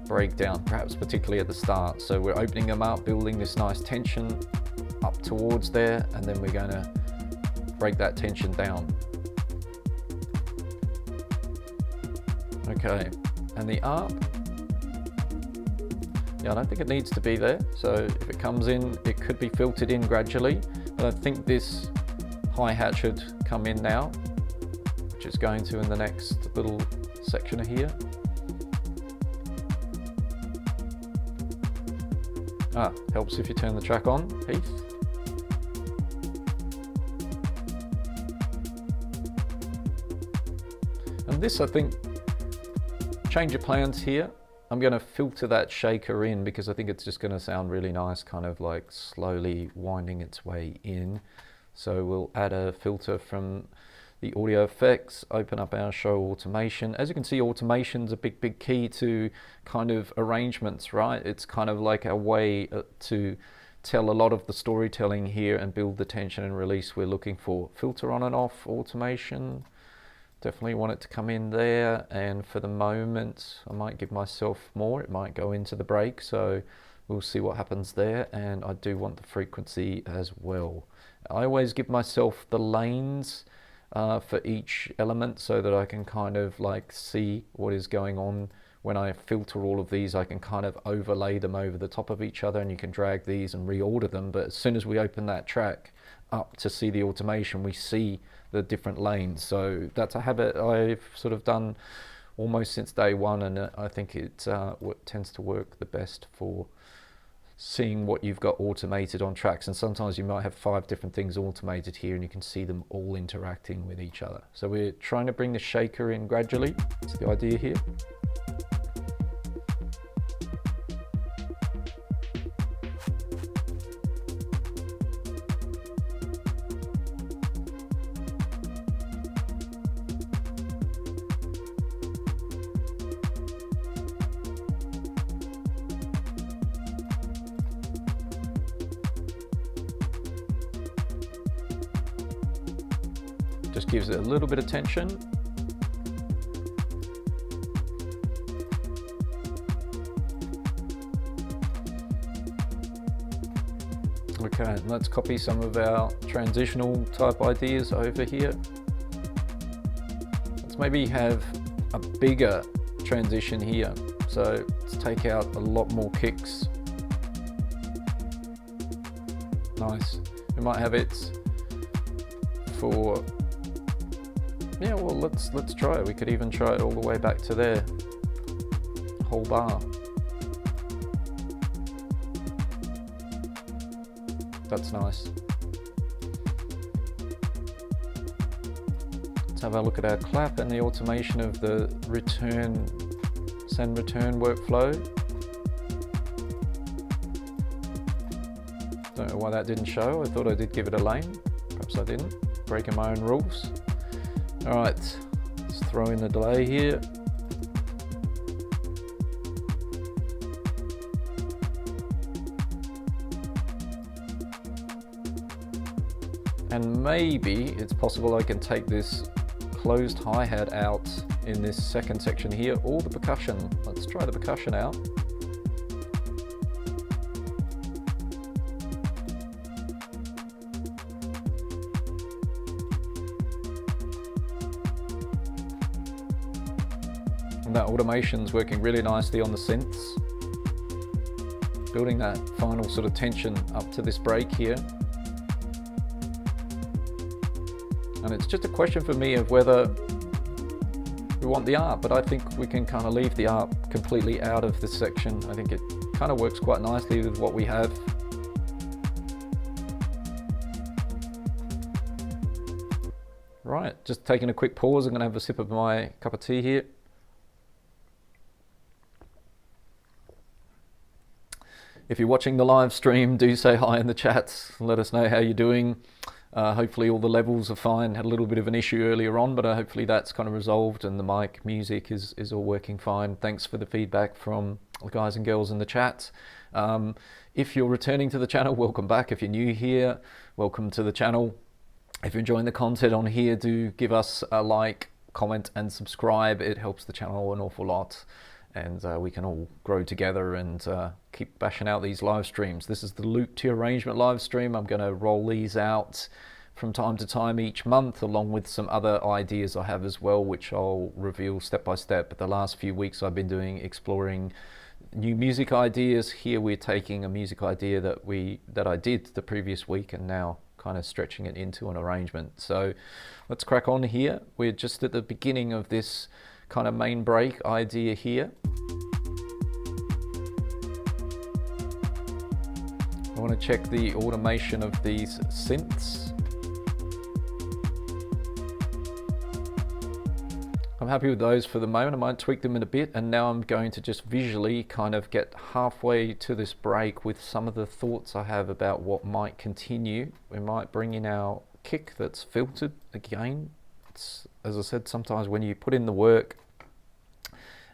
breakdown, perhaps particularly at the start. So we're opening them up, building this nice tension up towards there, and then we're going to break that tension down. Okay, and the ARP, yeah, I don't think it needs to be there. So if it comes in, it could be filtered in gradually, but I think this hi-hat should come in now, which is going to in the next little section here. Helps if you turn the track on, Heath. And this, I think, change your plans here. I'm going to filter that shaker in because I think it's just going to sound really nice, kind of like slowly winding its way in. So we'll add a filter from the audio effects, open up our show automation. As you can see, automation's a big key to kind of arrangements, right? It's kind of like a way to tell a lot of the storytelling here and build the tension and release we're looking for. Filter on and off automation, definitely want it to come in there, and for the moment I might give myself more. It might go into the break, so we'll see what happens there. And I do want the frequency as well. I always give myself the lanes for each element so that I can kind of like see what is going on. When I filter all of these, I can kind of overlay them over the top of each other, and you can drag these and reorder them. But as soon as we open that track up to see the automation, we see the different lanes. So that's a habit I've sort of done almost since day one, and I think it what tends to work the best for seeing what you've got automated on tracks. And sometimes you might have 5 different things automated here, and you can see them all interacting with each other. So we're trying to bring the shaker in gradually. That's the idea here. Just gives it a little bit of tension. Okay, let's copy some of our transitional type ideas over here. Let's maybe have a bigger transition here. So let's take out a lot more kicks. Nice. We might have it for, yeah, well, let's try it. We could even try it all the way back to there, whole bar. That's nice. Let's have a look at our clap and the automation of the send return workflow. Don't know why that didn't show. I thought I did give it a lane. Perhaps I didn't. Breaking my own rules. All right, let's throw in the delay here. And maybe it's possible I can take this closed hi-hat out in this second section here, or the percussion. Let's try the percussion out. And that automation's working really nicely on the synths, building that final sort of tension up to this break here. And it's just a question for me of whether we want the art, but I think we can kind of leave the art completely out of this section. I think it kind of works quite nicely with what we have. Right, just taking a quick pause. I'm going to have a sip of my cup of tea here. If you're watching the live stream, do say hi in the chats. Let us know how you're doing. Hopefully all the levels are fine. Had a little bit of an issue earlier on, but hopefully that's kind of resolved and the mic music is all working fine. Thanks for the feedback from the guys and girls in the chat. If you're returning to the channel, welcome back. If you're new here, welcome to the channel. If you're enjoying the content on here, do give us a like, comment and subscribe. It helps the channel an awful lot. And we can all grow together and keep bashing out these live streams. This is the loop to arrangement live stream. I'm going to roll these out from time to time each month, along with some other ideas I have as well, which I'll reveal step by step. But the last few weeks I've been exploring new music ideas. Here we're taking a music idea that I did the previous week and now kind of stretching it into an arrangement. So let's crack on here. We're just at the beginning of this kind of main break idea here. I want to check the automation of these synths. I'm happy with those for the moment. I might tweak them in a bit, and now I'm going to just visually kind of get halfway to this break with some of the thoughts I have about what might continue. We might bring in our kick that's filtered again. As I said, sometimes when you put in the work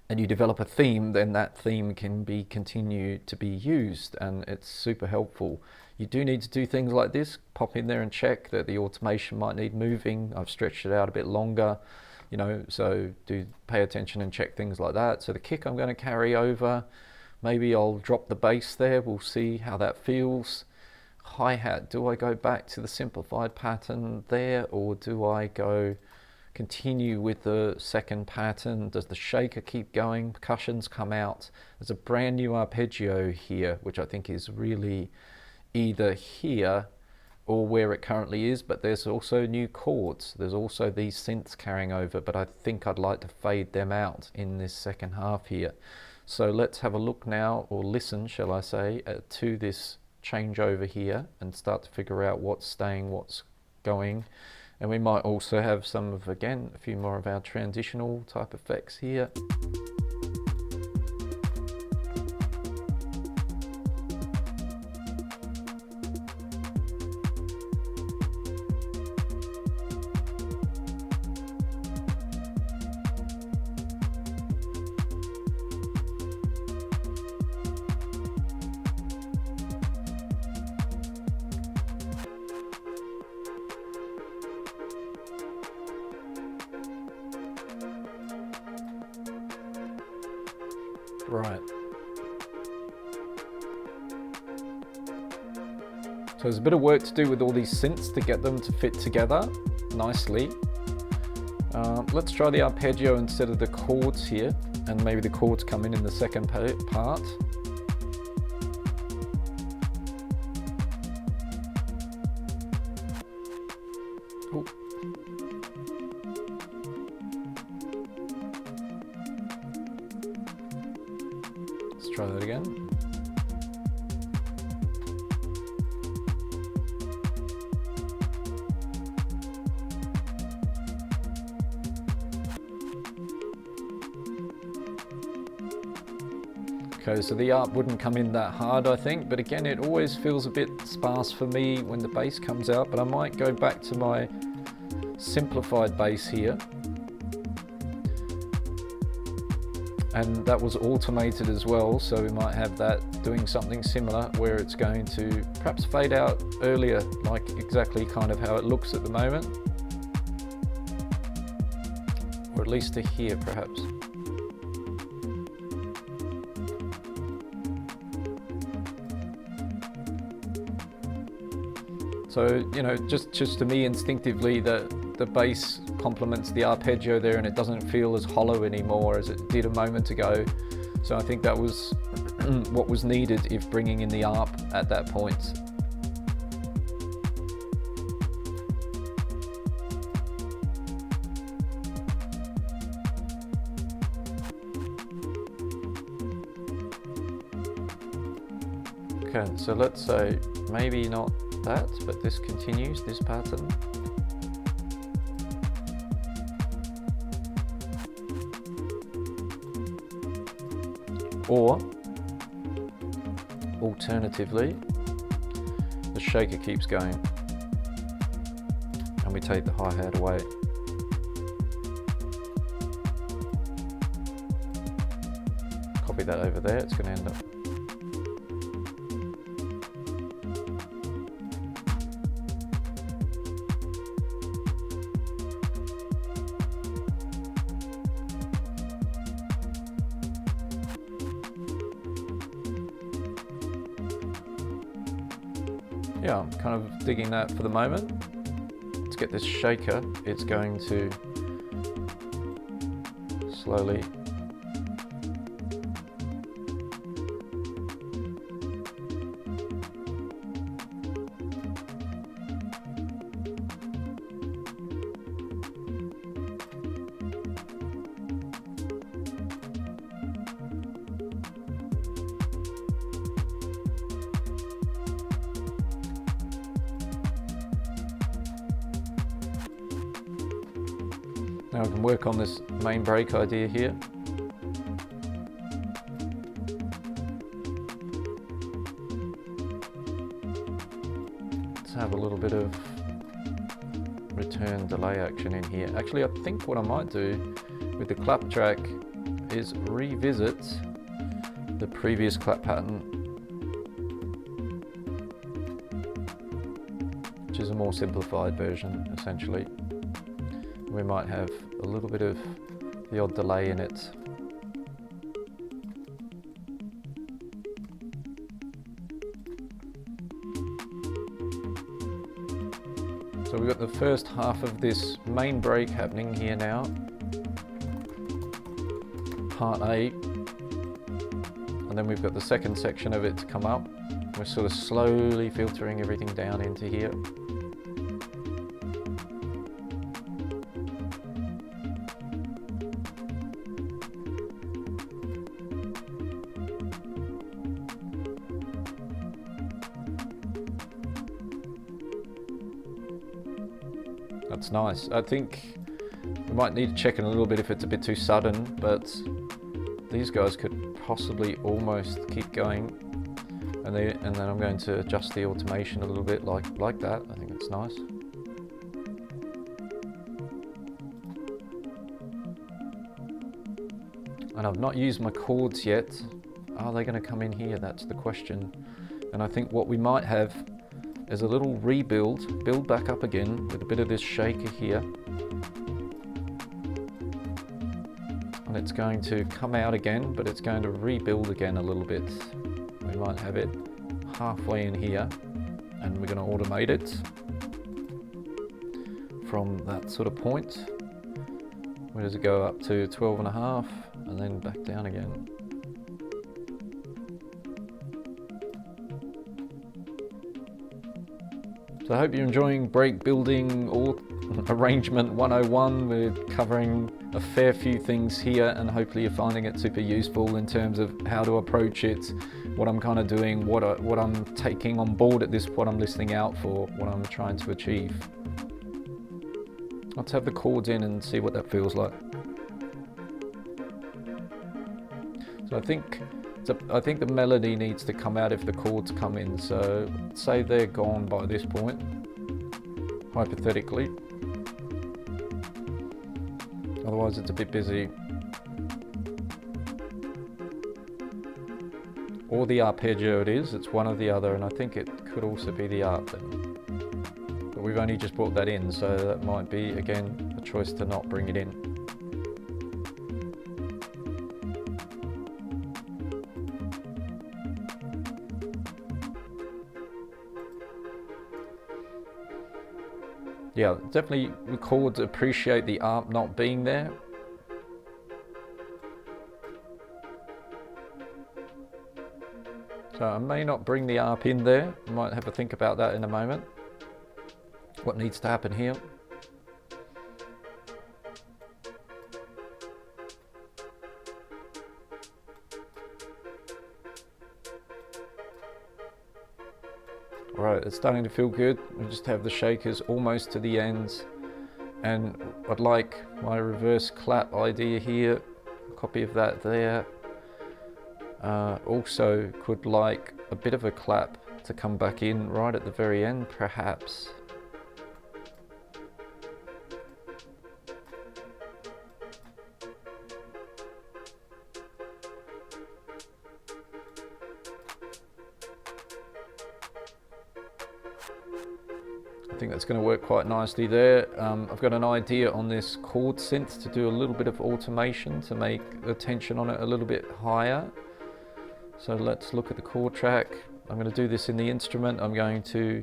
and you develop a theme, then that theme can continue to be used, and it's super helpful. You do need to do things like this, pop in there and check that the automation might need moving. I've stretched it out a bit longer, you know, so do pay attention and check things like that. So the kick I'm going to carry over. Maybe I'll drop the bass there. We'll see how that feels. Hi-hat, do I go back to the simplified pattern there, or do I continue with the second pattern? Does the shaker keep going? Percussions come out. There's a brand new arpeggio here, which I think is really either here or where it currently is, but there's also new chords. There's also these synths carrying over, but I think I'd like to fade them out in this second half here. So let's have a look now, or listen, shall I say, to this changeover here and start to figure out what's staying, what's going. And we might also have some of, again, a few more of our transitional type effects here. Right. So there's a bit of work to do with all these synths to get them to fit together nicely. Let's try the arpeggio instead of the chords here, and maybe the chords come in the second part. Ooh. Let's try that again. Okay, so the ARP wouldn't come in that hard, I think, but again, it always feels a bit sparse for me when the bass comes out, but I might go back to my simplified bass here. And that was automated as well, so we might have that doing something similar where it's going to perhaps fade out earlier, like exactly kind of how it looks at the moment. Or at least to here, perhaps. So, you know, just to me instinctively, the bass complements the arpeggio there, and it doesn't feel as hollow anymore as it did a moment ago. So I think that was what was needed if bringing in the ARP at that point. Okay, so let's say maybe not that, but this continues, this pattern. Or, alternatively, the shaker keeps going and we take the hi-hat away. Copy that over there, it's going to end up. Yeah, I'm kind of digging that for the moment. To get this shaker, it's going to slowly now I can work on this main break idea here. Let's have a little bit of return delay action in here. Actually, I think what I might do with the clap track is revisit the previous clap pattern, which is a more simplified version, essentially. We might have a little bit of the odd delay in it. So we've got the first half of this main break happening here now, part A, and then we've got the second section of it to come up. We're sort of slowly filtering everything down into here. That's nice. I think we might need to check in a little bit if it's a bit too sudden, but these guys could possibly almost keep going. And then I'm going to adjust the automation a little bit like that. I think it's nice. And I've not used my chords yet. Are they going to come in here? That's the question. And I think what we might have is a little build back up again with a bit of this shaker here. And it's going to come out again, but it's going to rebuild again a little bit. We might have it halfway in here, and we're going to automate it from that sort of point. Where does it go up to? 12.5, and then back down again. So I hope you're enjoying break building or arrangement 101. We're covering a fair few things here, and hopefully you're finding it super useful in terms of how to approach it, what I'm kind of doing, what I'm taking on board at this, what I'm listening out for, what I'm trying to achieve. Let's have the chords in and see what that feels like. So I think So I think the melody needs to come out if the chords come in. So say they're gone by this point, hypothetically. Otherwise it's a bit busy. Or the arpeggio it is, it's one or the other, and I think it could also be the arp then. But we've only just brought that in, so that might be, again, a choice to not bring it in. Yeah, definitely the chords appreciate the arp not being there. So I may not bring the arp in there. I might have a think about that in a moment. What needs to happen here? Alright, it's starting to feel good. We just have the shakers almost to the ends. And I'd like my reverse clap idea here. A copy of that there. Also could like a bit of a clap to come back in right at the very end, perhaps. I think that's going to work quite nicely there. I've got an idea on this chord synth to do a little bit of automation to make the tension on it a little bit higher. So let's look at the chord track. I'm going to do this in the instrument. I'm going to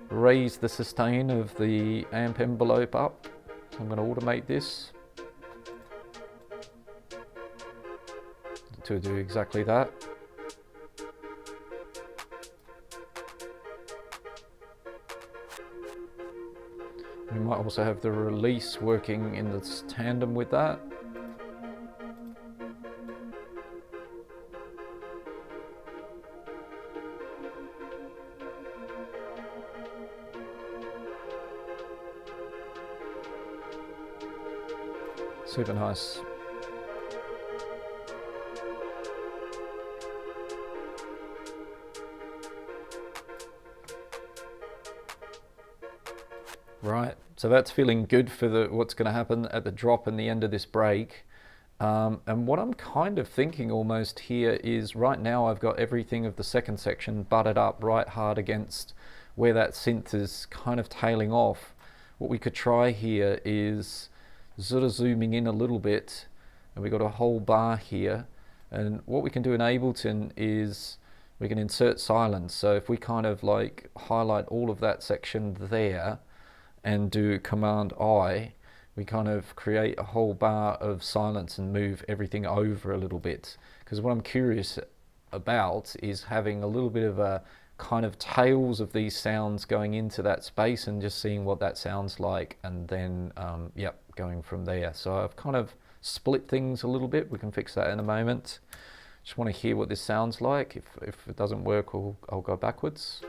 raise the sustain of the amp envelope up. So I'm going to automate this to do exactly that. We might also have the release working in this tandem with that. Super nice. Right, so that's feeling good for what's going to happen at the drop and the end of this break. And what I'm kind of thinking almost here is right now I've got everything of the second section butted up right hard against where that synth is kind of tailing off. What we could try here is sort of zooming in a little bit, and we've got a whole bar here. And what we can do in Ableton is we can insert silence. So if we kind of like highlight all of that section there and do Command I, we kind of create a whole bar of silence and move everything over a little bit. Because what I'm curious about is having a little bit of a kind of tails of these sounds going into that space and just seeing what that sounds like, and then yep, going from there. So I've kind of split things a little bit. We can fix that in a moment. Just want to hear what this sounds like. If it doesn't work, I'll go backwards.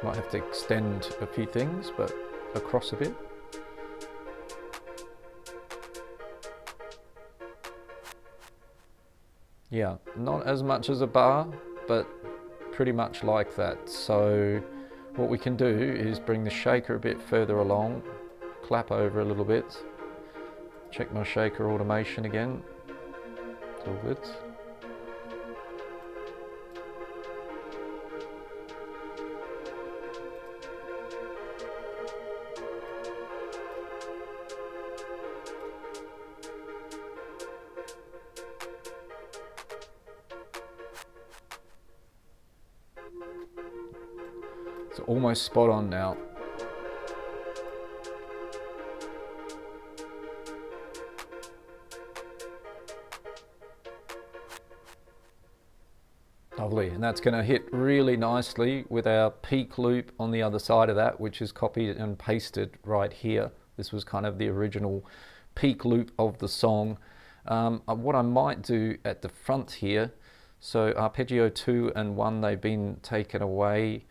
Might have to extend a few things, but across a bit. Yeah, not as much as a bar, but pretty much like that. So what we can do is bring the shaker a bit further along, clap over a little bit, check my shaker automation again, it's all good. It's almost spot on now. Lovely, and that's going to hit really nicely with our peak loop on the other side of that, which is copied and pasted right here. This was kind of the original peak loop of the song. What I might do at the front here, so arpeggio 2 and 1, they've been taken away.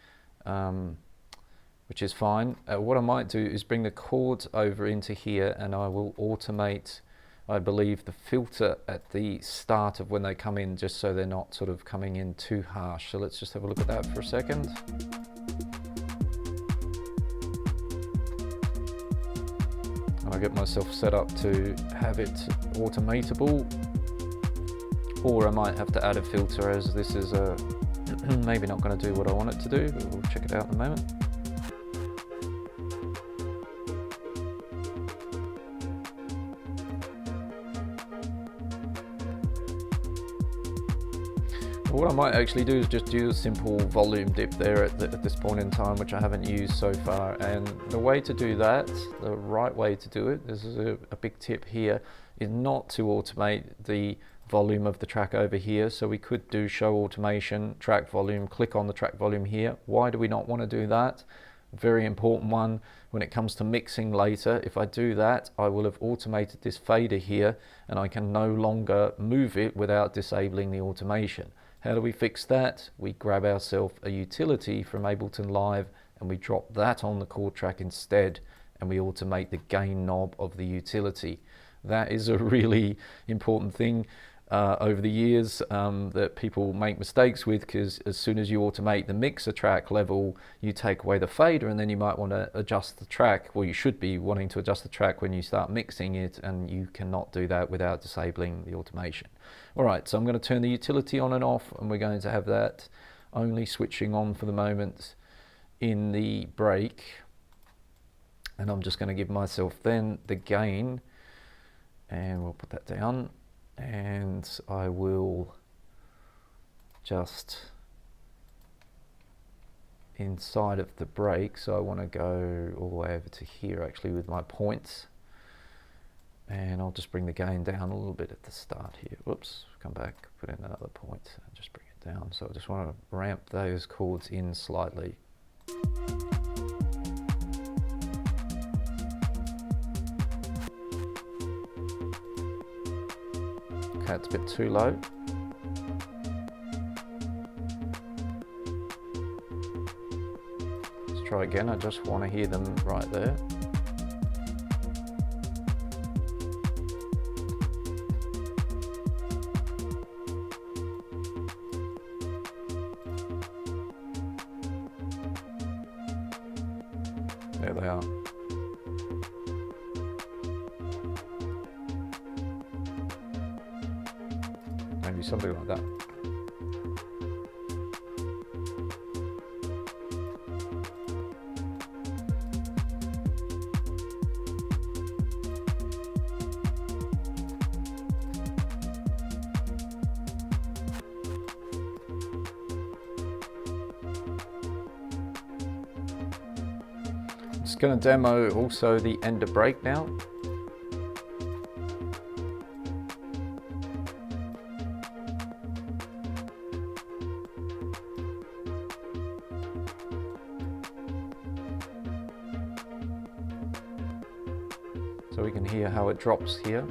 which is fine. What I might do is bring the chords over into here, and I will automate, I believe, the filter at the start of when they come in, just so they're not sort of coming in too harsh. So let's just have a look at that for a second. And I get myself set up to have it automatable, or I might have to add a filter, as this is maybe not going to do what I want it to do, but we'll check it out in a moment. What I might actually do is just do a simple volume dip there at this point in time, which I haven't used so far. And the way to do that, the right way to do it, this is a big tip here, is not to automate the volume of the track over here. So we could do show automation, track volume, click on the track volume here. Why do we not want to do that? Very important one when it comes to mixing later. If I do that, I will have automated this fader here, and I can no longer move it without disabling the automation. How do we fix that? We grab ourselves a utility from Ableton Live and we drop that on the chord track instead, and we automate the gain knob of the utility. That is a really important thing over the years that people make mistakes with, because as soon as you automate the mixer track level, you take away the fader, and then you might want to adjust the track. Well, you should be wanting to adjust the track when you start mixing it, and you cannot do that without disabling the automation. All right, so I'm going to turn the utility on and off, and we're going to have that only switching on for the moment in the break. And I'm just going to give myself then the gain, and we'll put that down. And I will just inside of the break, so I want to go all the way over to here actually with my points, and I'll just bring the gain down a little bit at the start here. Whoops, come back, put in another point and just bring it down. So I just want to ramp those chords in slightly. It's a bit too low. Let's try again. I just want to hear them right there. There they are. Maybe something like that. I'm just going to demo also the end of break now. So we can hear how it drops here.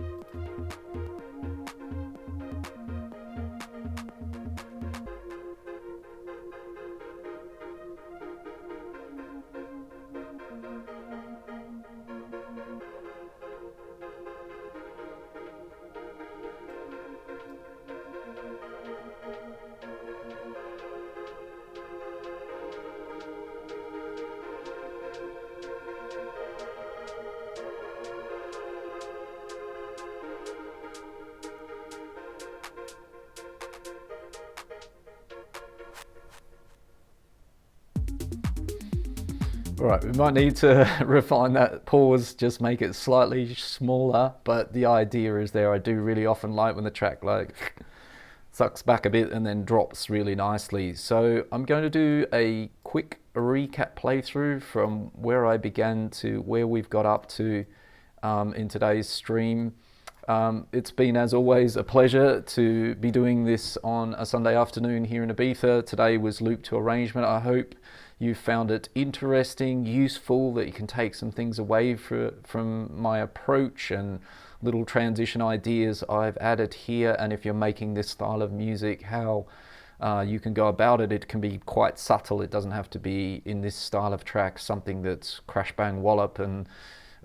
All right, we might need to refine that pause, just make it slightly smaller, but the idea is there. I do really often like when the track like sucks back a bit and then drops really nicely. So I'm going to do a quick recap playthrough from where I began to where we've got up to in today's stream. It's been, as always, a pleasure to be doing this on a Sunday afternoon here in Ibiza. Today was loop to arrangement. I hope you found it interesting, useful, that you can take some things away from my approach and little transition ideas I've added here. And if you're making this style of music, how you can go about it. It can be quite subtle. It doesn't have to be in this style of track, something that's crash bang wallop and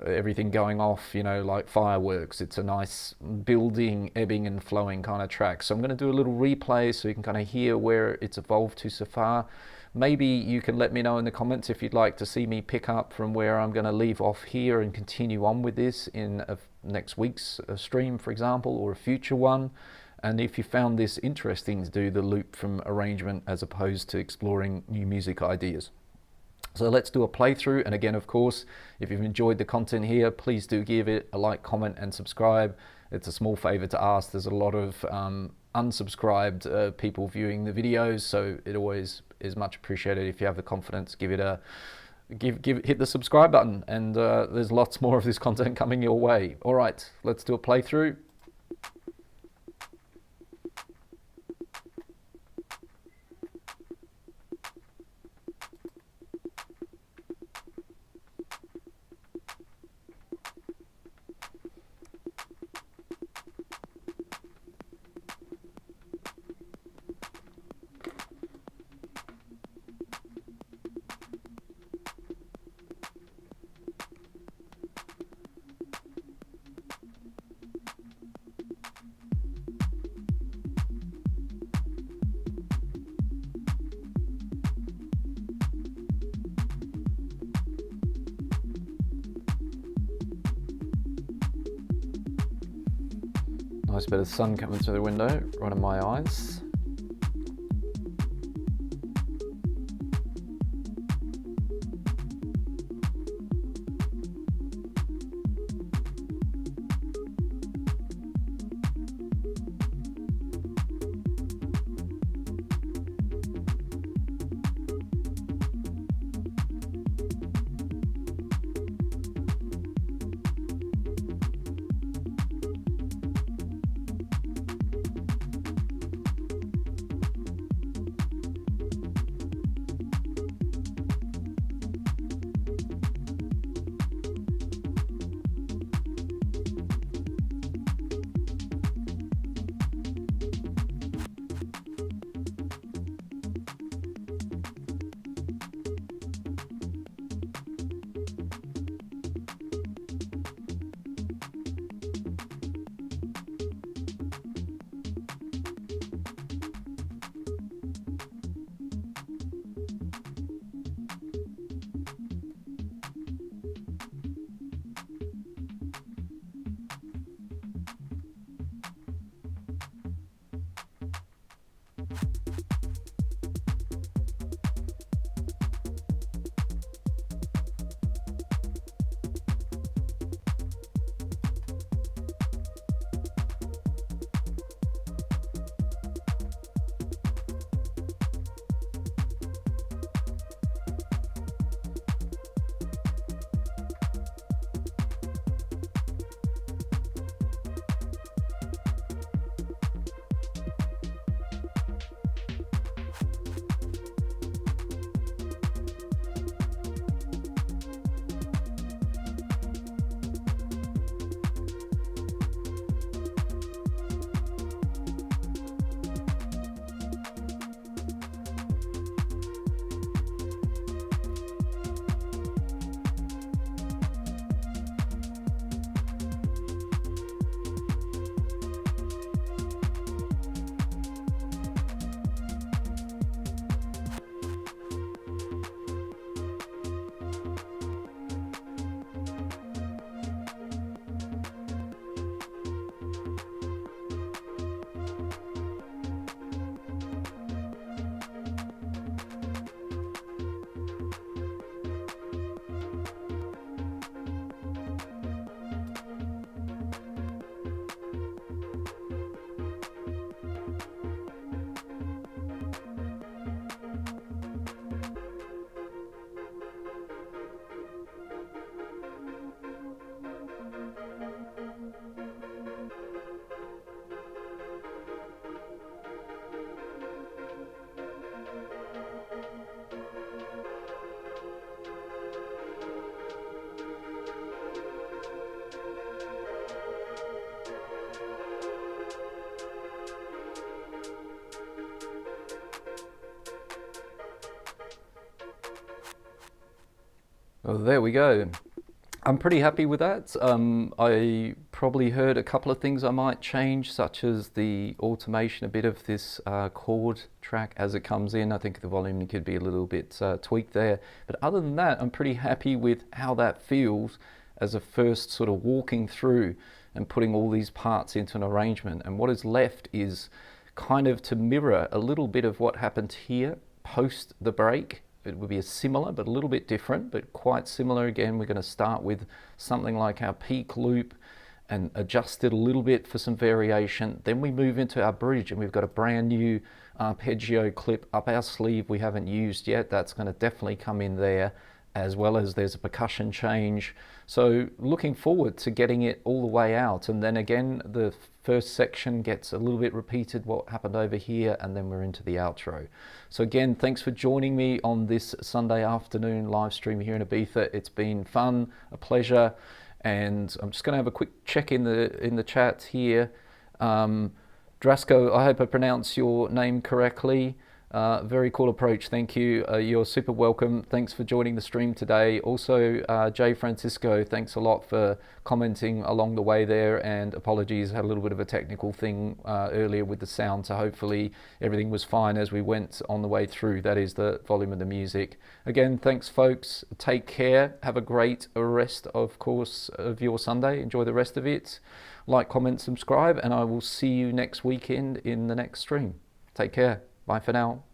everything going off, like fireworks. It's a nice building, ebbing and flowing kind of track. So I'm going to do a little replay so you can kind of hear where it's evolved to so far. Maybe you can let me know in the comments if you'd like to see me pick up from where I'm going to leave off here and continue on with this in next week's stream, for example, or a future one. And if you found this interesting, to do the loop from arrangement as opposed to exploring new music ideas. So let's do a playthrough. And again, of course, if you've enjoyed the content here, please do give it a like, comment and subscribe. It's a small favor to ask. There's a lot of unsubscribed people viewing the videos, so it always is much appreciated if you have the confidence. Hit the subscribe button, and there's lots more of this content coming your way. All right, let's do a playthrough. Nice bit of sun coming through the window, right in my eyes. Well, there we go. I'm pretty happy with that. I probably heard a couple of things I might change, such as the automation, a bit of this chord track as it comes in. I think the volume could be a little bit tweaked there. But other than that, I'm pretty happy with how that feels as a first sort of walking through and putting all these parts into an arrangement. And what is left is kind of to mirror a little bit of what happened here post the break. It would be a similar but a little bit different, but quite similar. Again, we're going to start with something like our peak loop and adjust it a little bit for some variation. Then we move into our bridge, and we've got a brand new arpeggio clip up our sleeve we haven't used yet. That's going to definitely come in there, as well as there's a percussion change. So looking forward to getting it all the way out. And then again, the first section gets a little bit repeated what happened over here, and then we're into the outro. So again, thanks for joining me on this Sunday afternoon live stream here in Ibiza. It's been fun, a pleasure, and I'm just going to have a quick check in the chat here. Drasko, I hope I pronounce your name correctly. Very cool approach, thank you. You're super welcome. Thanks for joining the stream today. Also, Jay Francisco, thanks a lot for commenting along the way there, and apologies, had a little bit of a technical thing earlier with the sound, so hopefully everything was fine as we went on the way through. That is the volume of the music. Again, thanks folks, take care, have a great rest, of course, of your Sunday. Enjoy the rest of it. Like, comment, subscribe, and I will see you next weekend in the next stream. Take care. Bye for now.